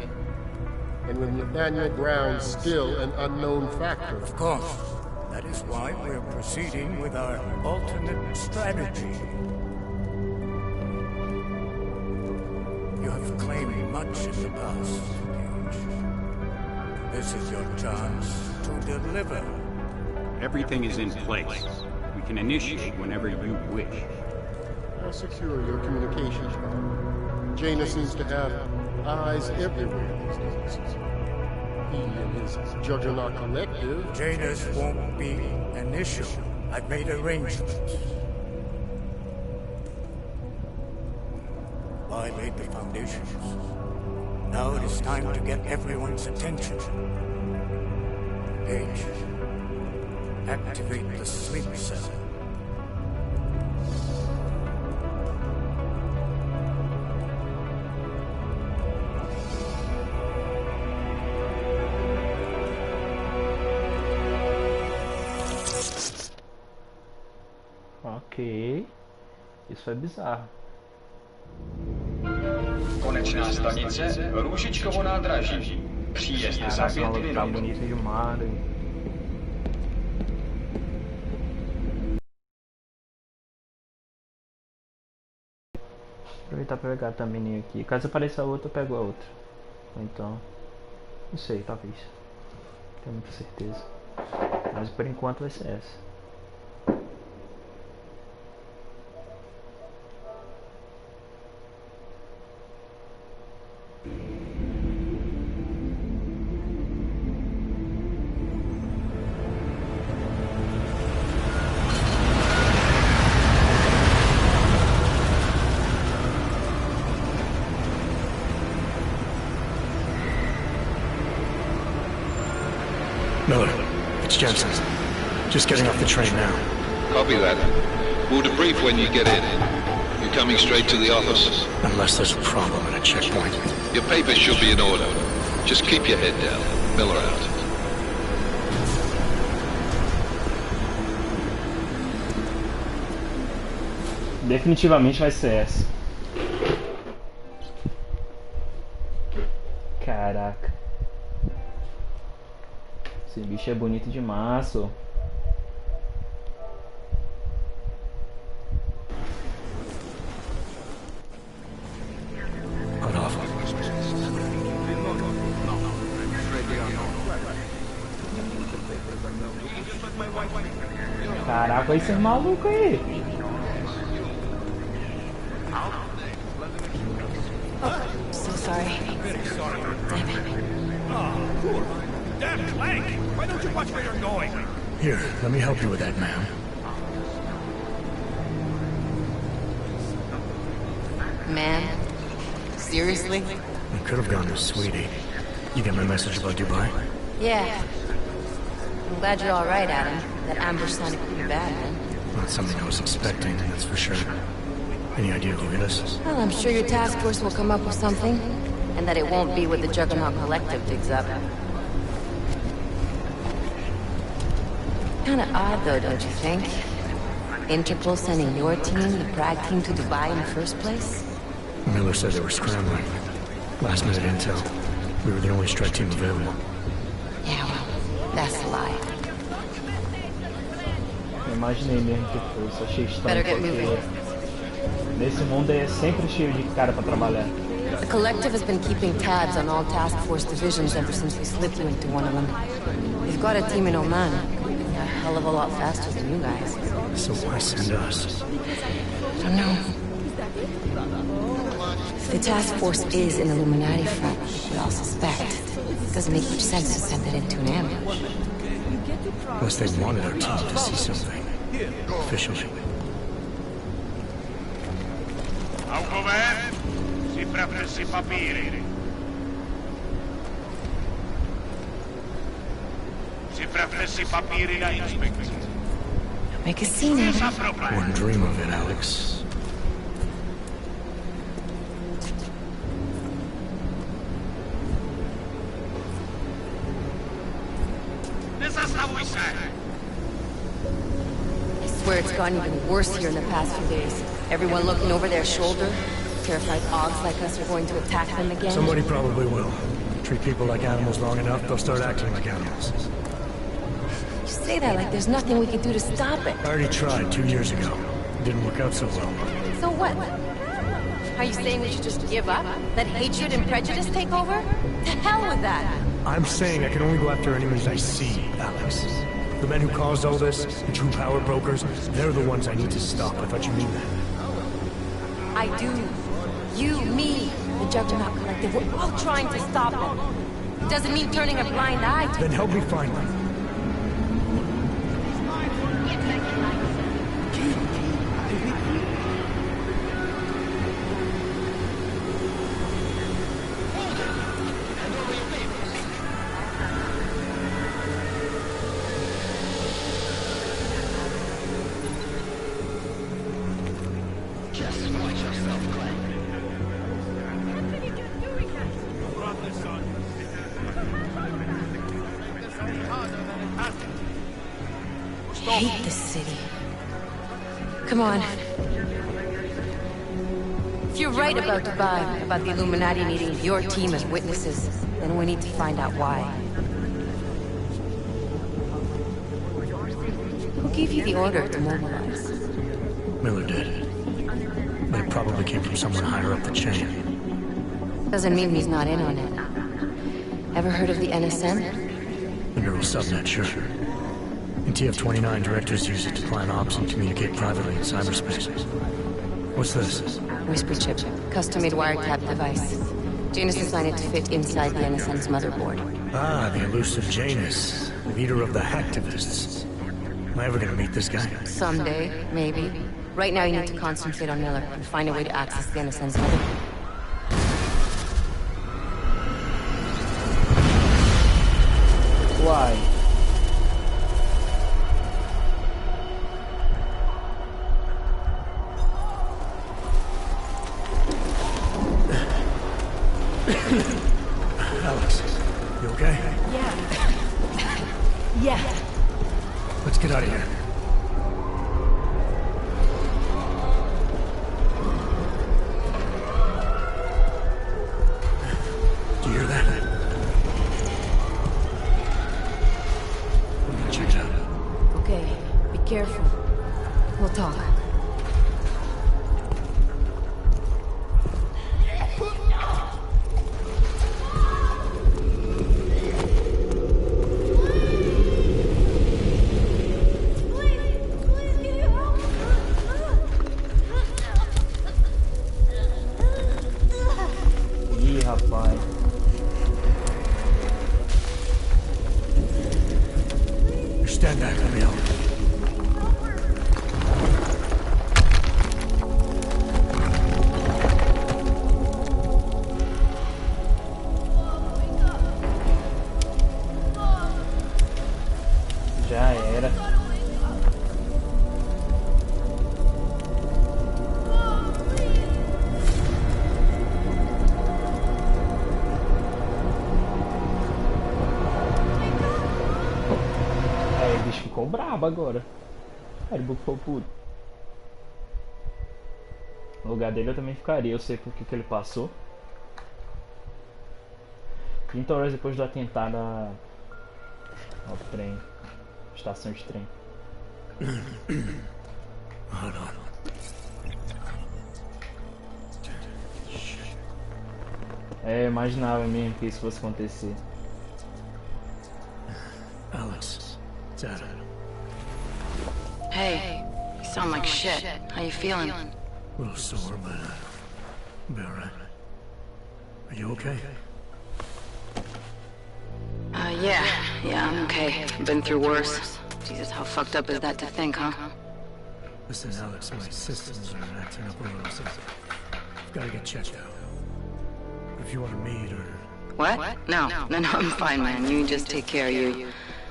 And with Nathaniel Brown still an unknown factor. Of course. That is why we're proceeding with our alternate strategy. You have claimed much in the past, Paige. This is your chance to deliver. Everything is in place. We can initiate whenever you wish. I'll secure your communications, Bob. Jaina seems to have eyes everywhere these days. He and his Juggernaut Collective... Jaina's won't be an issue. I've made arrangements. I laid the foundations. Now it is time to get everyone's attention. Paige, activate the sleep cell. Ok, isso é bizarro. Konečná stanice, Růžičkovo nádraží. Příjezd za 5 minut. Bonita demais. Aproveitar pra pegar também nem aqui. Caso apareça outra, eu pego a outra. Ou então... Não sei, talvez. Não tenho muita certeza. Mas por enquanto vai ser essa. Miller, it's Jensen. Just getting off the train now. Copy that. We'll debrief when you get in. You're coming straight to the office? Unless there's a problem at a checkpoint. Your papers should be in order. Just keep your head down. Miller out. Definitivamente vai ser essa. Caraca. Esse bicho é bonito demais, ó. Caraca, olha esse maluco aí. So sorry. Damn it. Damn Clank! Why don't you watch where you're going? Here, let me help you with that, man. Man? Seriously? I could have gone to Sweetie. You get my message about Dubai? Yeah. I'm glad you're alright, Adam. That ambush sounded pretty bad, man. Not something I was expecting, that's for sure. Any idea who hit us? Well, I'm sure your task force will come up with something. And that it won't be what the Juggernaut Collective digs up. Kinda odd, though, don't you think? Interpol sending your team, the Prague team, to Dubai in the first place? Miller said they were scrambling. Last minute intel. We were the only strike team available. Yeah, well, that's a lie. Eu imaginei mesmo que fosse, achei estranho Better get porque moving. nesse mundo é sempre cheio de cara pra trabalhar. The Collective has been keeping tabs on all task force divisions ever since we slipped you into one of them. They've got a team in Oman. They're a hell of a lot faster than you guys. So why send us? Don't know. If the task force is an Illuminati front, we all suspect. It doesn't make much sense to send it into an ambush. Unless they wanted our team to see something. Officially. Si prefessi papiri. Si prefessi papiri da inspector. Make a scene of it. Wouldn't dream of it, Alex. I swear it's gotten even worse here in the past few days. Everyone looking over their shoulder. Terrified Augs like us are going to attack them again. Somebody probably will. Treat people like animals long enough, they'll start acting like animals. You say that like there's nothing we can do to stop it. I already tried 2 years ago. It didn't work out so well. So what? Are you saying we should just give up? Let hatred and prejudice take over? To hell with that! I'm saying I can only go after enemies I see, Alex. The men who caused all this, the true power brokers, they're the ones I need to stop. I thought you knew that. I do. You, me, the Juggernaut Collective, we're all trying to stop them. It doesn't mean turning a blind eye to Then help me find them. I hate this city. Come on. If you're right about Dubai, about the Illuminati needing your team as witnesses, then we need to find out why. Who gave you the order to mobilize? Miller did. but it probably came from someone higher up the chain. Doesn't mean he's not in on it. Ever heard of the NSM? The neural subnet, sure. In TF-29, directors use it to plan ops and communicate privately in cyberspace. What's this? Whisper chip. Custom-made wiretap device. Janus designed it to fit inside the NSM's motherboard. Ah, the elusive Janus. Leader of the hacktivists. Am I ever gonna meet this guy? Someday, maybe. Right now you need to concentrate on Miller and find a way to access the NSM's motherboard. Why? Alex, you okay? Yeah. Let's get out of here. Do you hear that? I'm gonna check it out. Okay, be careful. We'll talk. Ih, rapaz. Stand back, let me help. Já era. Aí o bicho ficou brabo agora. Aí ele ficou puto. No lugar dele eu também ficaria, eu sei por que ele passou. 30 horas depois do atentado ao trem. Estação de trem. Hold on. É, eu imaginava mesmo que isso fosse acontecer. Alex, it's Adam. Hey, you sound like shit. How you feeling? A little sore, but I'll be alright. Are you okay? Yeah, I'm okay. Been through worse. Jesus, how fucked up is that to think, huh? Listen, Alex, my systems are acting up a little, so I've gotta get checked out. If you want to meet or... What? No, I'm fine, man. You just take care of you.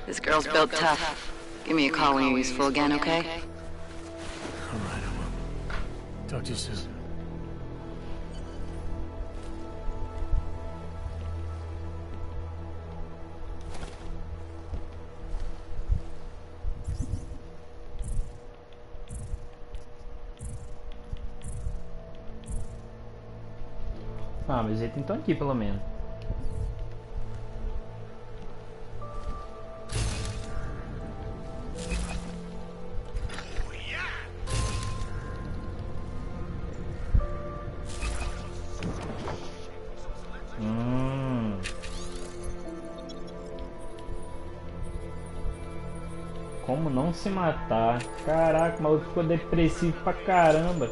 This girl's built tough. Give me a call when you're useful again, okay? Alright, I will. Talk to you soon. Ah, mas eles estão aqui pelo menos. Como não se matar? Caraca, o maluco ficou depressivo pra caramba.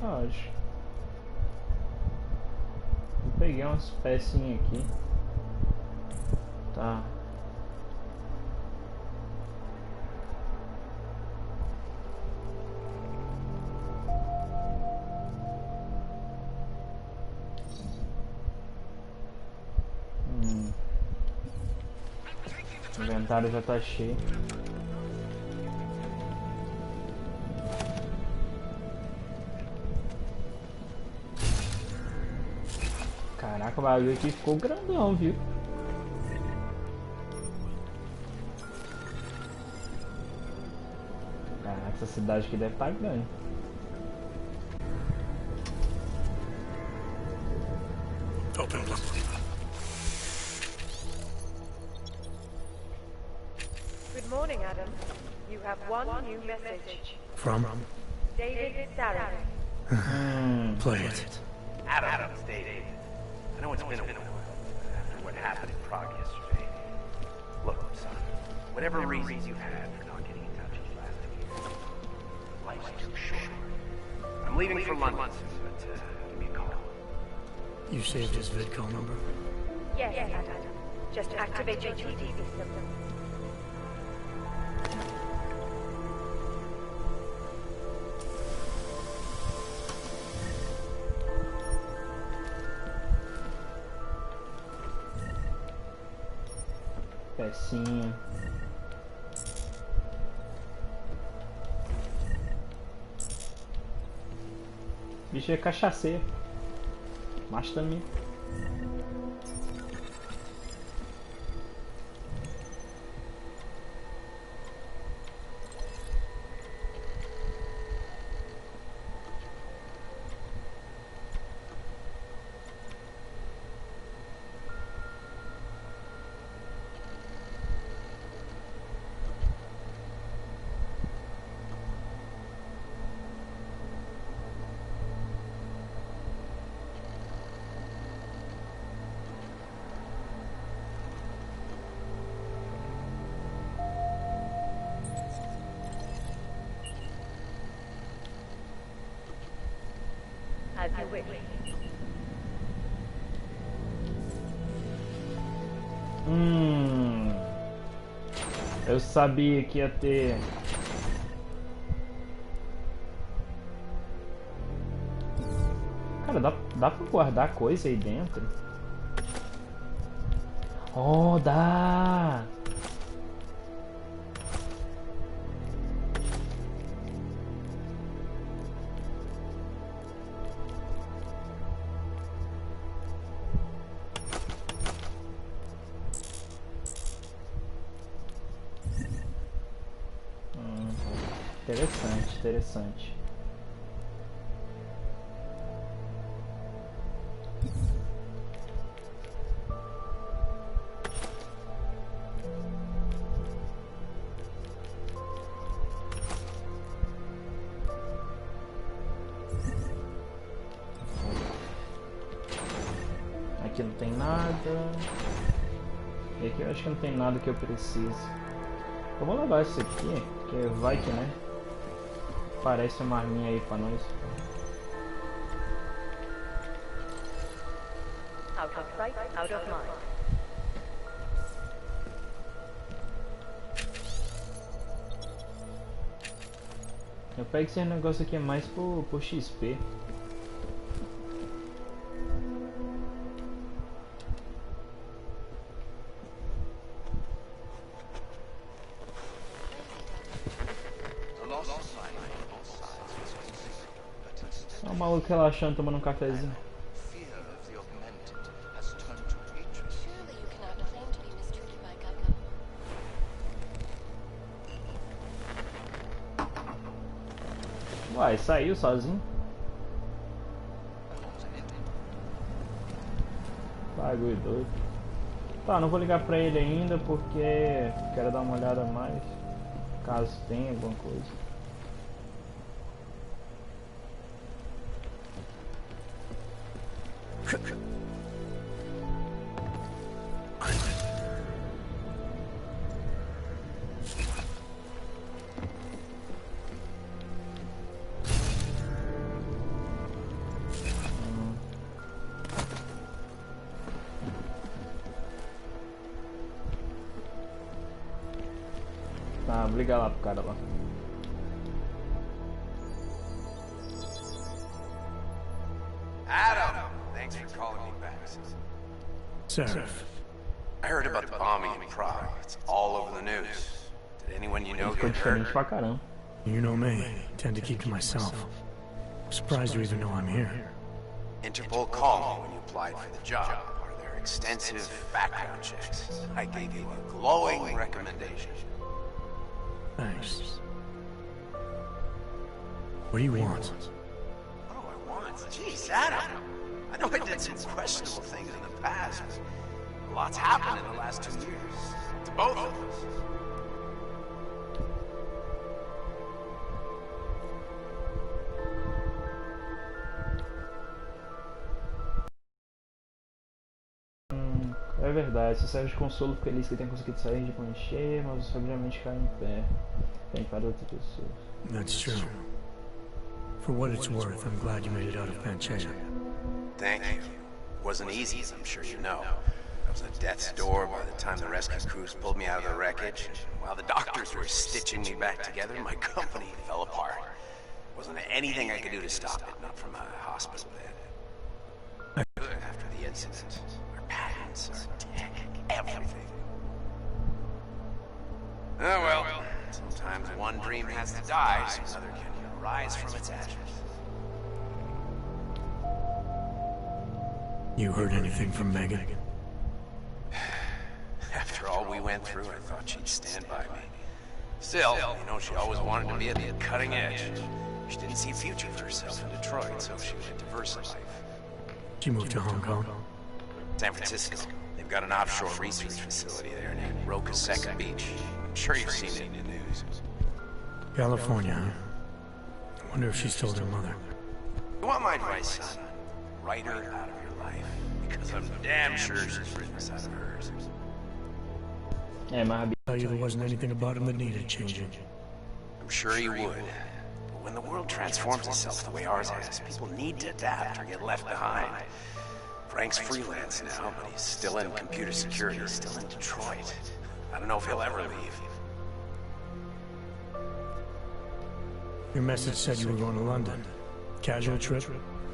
Acho. Eu peguei umas pecinhas aqui. Tá. inventário já tá cheio. Caraca, o bagulho aqui ficou grandão, viu? Caraca, essa cidade aqui deve estar grande. Good morning, Adam. You have one new message. From? David Sarah. Play it. Adam's David. I know it's been a while after what happened in Prague yesterday. Look, son, whatever reasons you had for not getting in touch with us last week, life's too short. I'm leaving for London, but give me a call. You saved his vidcall number? Yes, Adam. Just activate your TD system. Pecinha. Bicho é cachaceiro. Mas também. As you wish. Eu sabia que ia ter. Cara, dá pra guardar coisa aí dentro? Oh, dá! Interessante, interessante. Aqui não tem nada. E aqui eu acho que não tem nada que eu precise. Eu vou levar isso aqui, porque vai que, né? Parece uma arminha aí pra nós. Out of sight, out of mind. Eu pego esse negócio aqui mais por XP. Olha o maluco relaxando, tomando um cafezinho. Uai, saiu sozinho? Bagulho doido. Tá, não vou ligar pra ele ainda porque quero dar uma olhada a mais, caso tenha alguma coisa. Tá, vou ligar lá pro cara lá. Adam, thanks for calling me back. Seraph, I heard about the bombing in Prague. It's all over the news. Did anyone you know Ficou get hurt? diferente pra caramba. You know me. I tend to keep to myself. I'm surprised you even know I'm here. Interpol called me when you applied for the job. Part of their extensive background checks. I gave you a glowing recommendation. Thanks. What do you want? What do I want? Jeez, Adam. I know I did some questionable things in the past, but a lot's happened in the last 2 years. To both of us. É verdade, você serve de consolo feliz que tenha conseguido sair de Pancher, mas você obviamente cai em pé. Tem para outras pessoas. That's true. For what it's worth, I'm glad you made it out of Panchea. Thank you. Wasn't easy, as I'm sure you know. I was at death's door by the time the rescue crews pulled me out of the wreckage. While the doctors were stitching me back together, my company fell apart. Wasn't anything I could do to stop it, not from a hospital bed. After the incident, our patents, our tech, everything. Oh well, sometimes one dream has to die so another can rise from its ashes. You heard anything from Megan? After all we went through, I thought she'd stand by me. Still, you know, she always wanted to be at the cutting edge. She didn't see a future for herself in Detroit, so she went to VersaLife. She moved to Hong Kong? San Francisco. They've got an offshore research facility there named Roca Second Beach. I'm sure you've seen it in the news. California, huh? I wonder if she's told her mother. You want my advice, son? Write her out of your life. Because I'm damn sure she's written us out of hers. É, mas I tell you there wasn't anything about him that needed changing. I'm sure you would. But when the world transforms itself the way ours has, people need to adapt or get left behind. Frank's freelance now, but he's still in computer security, still in Detroit. I don't know if he'll ever leave. Your message said you were going to London. Casual trip?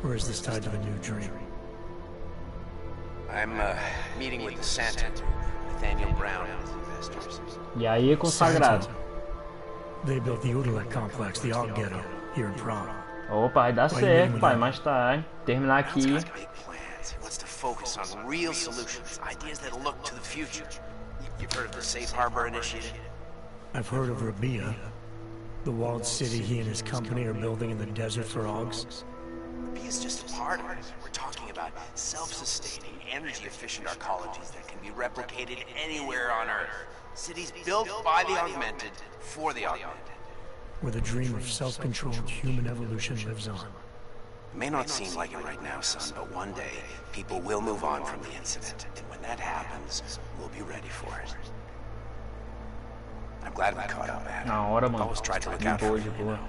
Or is this tied to a new dream? I'm meeting with the Santa Group, Nathaniel Brown and his investors. E aí é consagrado. They built the Udalek complex, the Og Ghetto, here in Prague. Opa, vai dar certo, pai, mais tarde. Terminar aqui. He wants to focus on real solutions, ideas that look to the future. You've heard of the Safe Harbor Initiative? I've heard of Rabia, the walled city he and his company are building in the desert for Augs. Rabia is just a part of it. We're talking about self-sustaining, energy-efficient arcologies that can be replicated anywhere on Earth. Cities built by the augmented, for the augmented. Where the dream of self-controlled human evolution lives on. It may not seem like it right now, son, but one day, people will move on from the incident. And when that happens, we'll be ready for it. I'm glad we caught up, Adam. Na hora, mano. Always tried to look out for you, you know.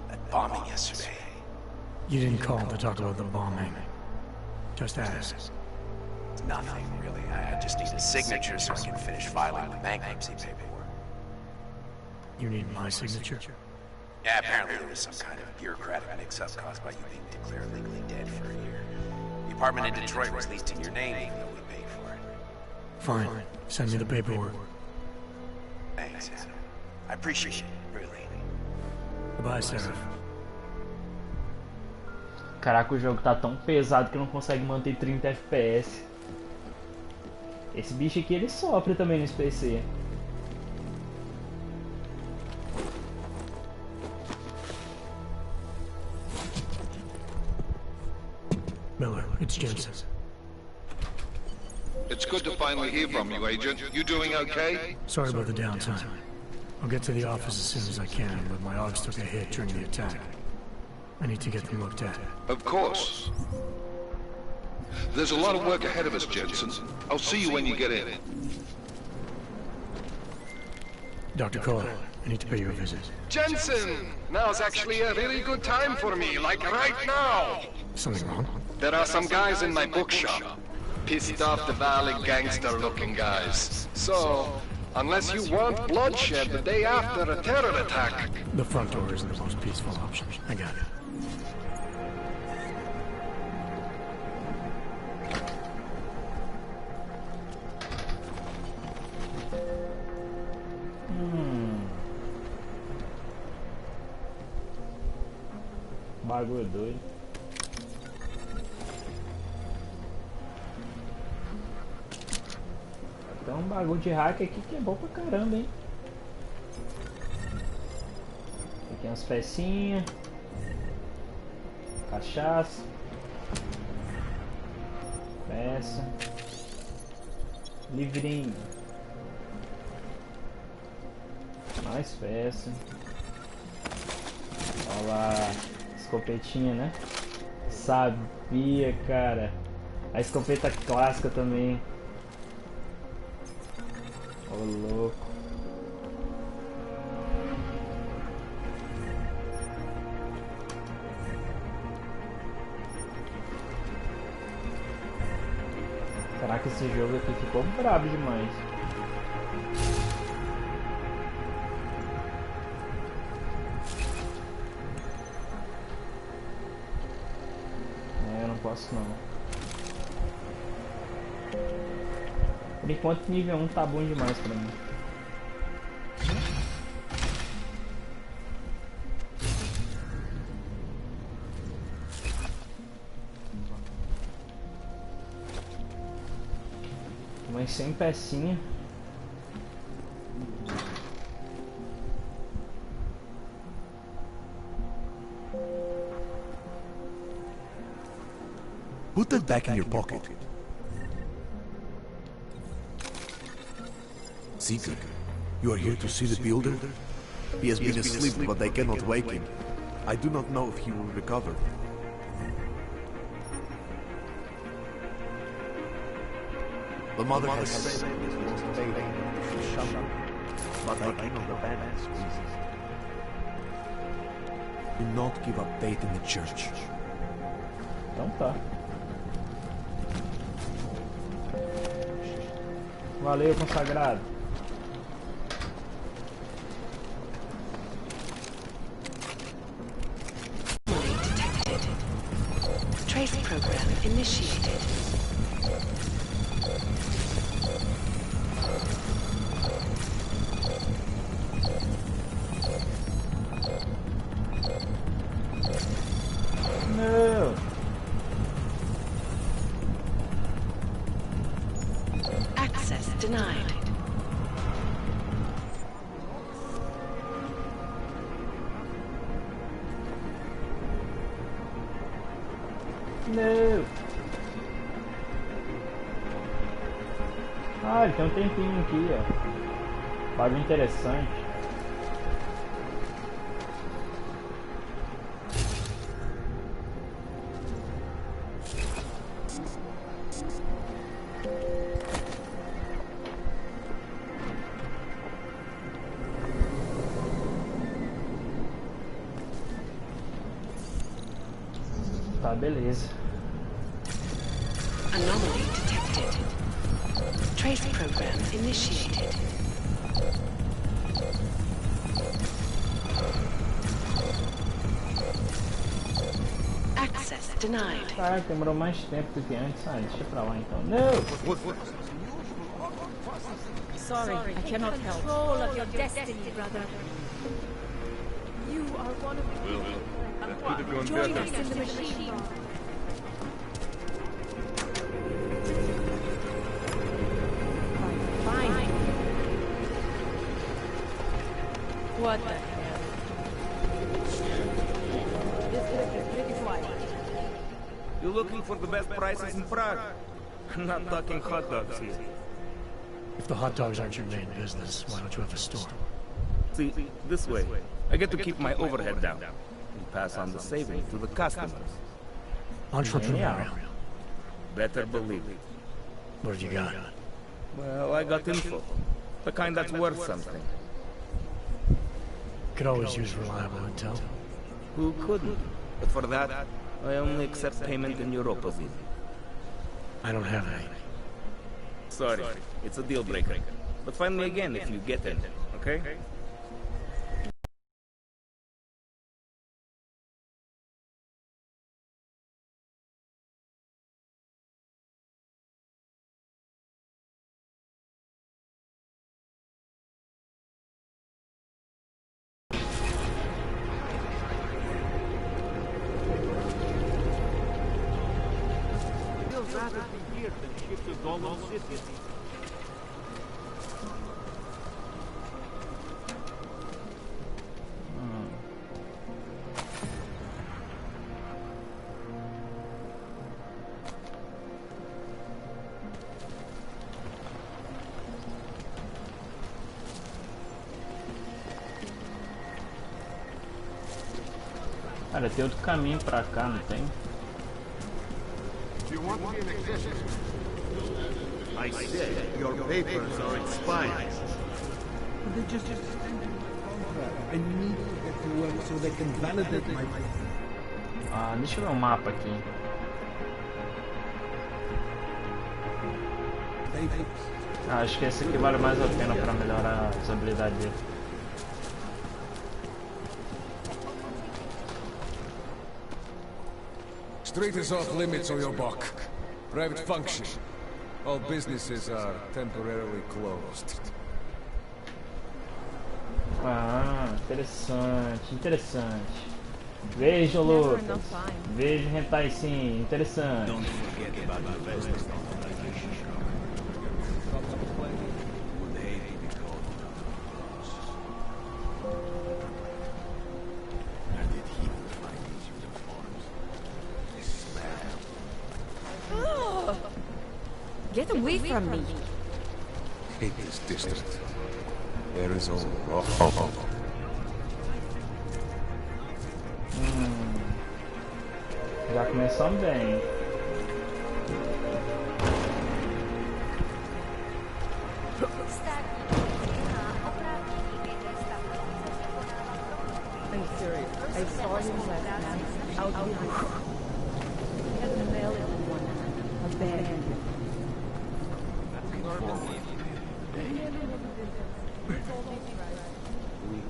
That bombing yesterday. You didn't call to talk about the bombing. Just ask. It's nothing, really. I just need a signature so I can finish filing the bankruptcy paperwork. You need my signature? Yeah, apparently there was some kind of bureaucratic mix-up caused by you being declared legally dead for a year. The apartment in Detroit was leased in your name, even though we paid for it. Fine. Send me the paperwork. Thanks, Adam. I appreciate it, really. Goodbye, Sarah. Caraca, o jogo tá tão pesado que não consegue manter 30 FPS. Esse bicho aqui, ele sofre também nesse PC. Miller, it's Jensen. It's good to finally hear from you, Agent. You doing okay? Sorry about the downtime. I'll get to the office as soon as I can, but my Augs took a hit during the attack. I need to get them looked at. Of course. There's a lot of work ahead of us, Jensen. I'll see you when you get in. Dr. Kohler, I need to pay you a visit. Jensen! Now's actually a really good time for me, like right now! Something wrong? There are some guys in my bookshop. Pissed off the Valley gangster-looking guys. So, unless you want bloodshed the day after a terror attack... The front door isn't the most peaceful option. I got it. bagulho doido. Tem um bagulho de hack aqui que é bom pra caramba, hein? Aqui umas pecinhas. Cachaça. Peça. Livrinho. Mais peça. Olha lá. Escopetinha, né? Sabia, cara. A escopeta clássica também. Ô, louco. Caraca, esse jogo aqui ficou brabo demais. É, eu não posso não. Por enquanto nível 1 tá bom demais pra mim. Mas sem pecinha. Put that back in your pocket. Seeker, you are here to see the builder? He has been asleep, but they cannot wake him. I do not know if he will recover. The mother has said he is lost faith to Shama, but I cannot abandon his reasons. Do not give up faith in the church. Então tá. Valeu, consagrado. Detected. Trace program initiated. No. Access denied. No. Ah, ele tem um tempinho aqui, ó. Bagulho interessante. Tá, beleza. Anomaly detected. Trace program initiated. Access denied. Caraca, demorou mais tempo do que antes. Ah, deixa pra lá então. Não! Sorry, I cannot help. Control of your destiny, brother. You are one of the... Join us in the machine. Fine. What the hell? This is pretty quiet. You're looking for the best prices in Prague? I'm not talking hot dogs here. If the hot dogs aren't your main business, why don't you have a store? See, this way, I get to keep my overhead down and pass on the savings to the customers. Entrepreneurial. Better believe it. What have you got? Well, I got info. The kind that's worth something. Could always use reliable intel. Who couldn't? But for that, I only accept payment in Europa. I don't have any. Sorry, it's a deal breaker. But find me again if you get it, okay? rather be here than shift to Gollum City. Cara, tem outro caminho pra cá, não tem? I said your papers are expired. They just extended my contract. I need to get to work so they can validate my paper. Ah, deixa eu ver o mapa aqui. Ah, acho que esse aqui vale mais a pena pra melhorar as habilidades dele. Street is off limits on your buck. Private function. All businesses are temporarily closed. Ah, interessante, interessante. Veja, Lucas. Veja hentai sim, interessante. Get away from me. Hate this district. There is all Já começamos bem. I'm serious. I saw him last night out here. He had a mallet in one hand, a bag.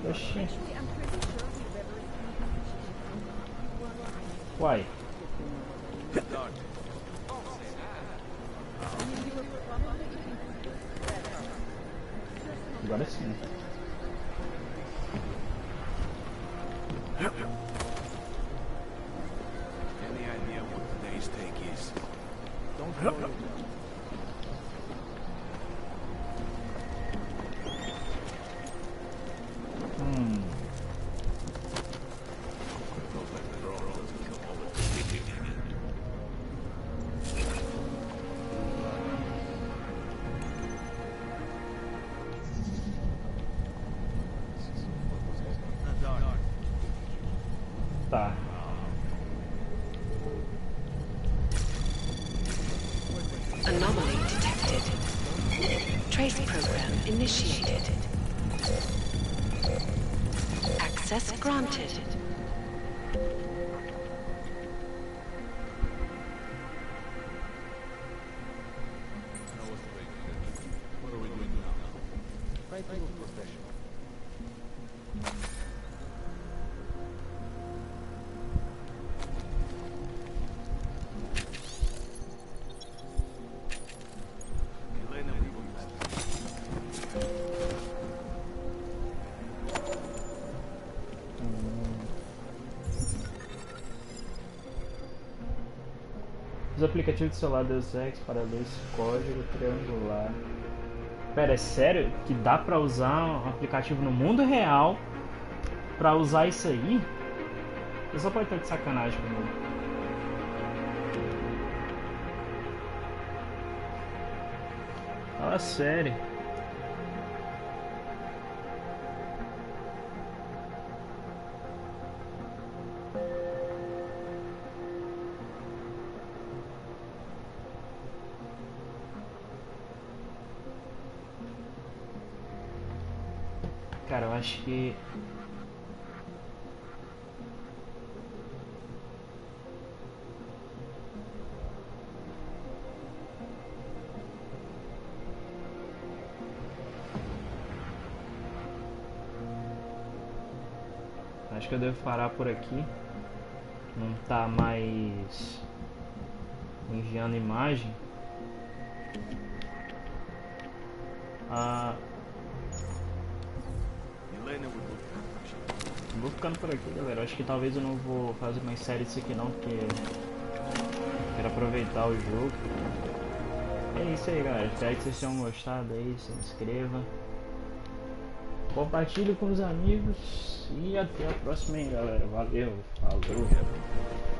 Oxi. Uai. Agora sim. Any idea what today's take is? Don't worry. Tá. Anomaly detected. Trace program initiated. Access granted. What are we doing now? Try to look professional. Os aplicativos do celular Deus Ex para ler esse código triangular. Pera, é sério que dá pra usar um aplicativo no mundo real pra usar isso aí? Eu só pode estar de sacanagem comigo. Fala sério. Cara, eu acho que... Acho que eu devo parar por aqui. Não tá mais enviando imagem. Vou ficando por aqui, galera. Acho que talvez eu não vou fazer mais série disso aqui não, porque quero aproveitar o jogo. É isso aí, galera. Espero que vocês tenham gostado aí. Se inscreva, compartilhe com os amigos e até a próxima aí, galera. Valeu, falou.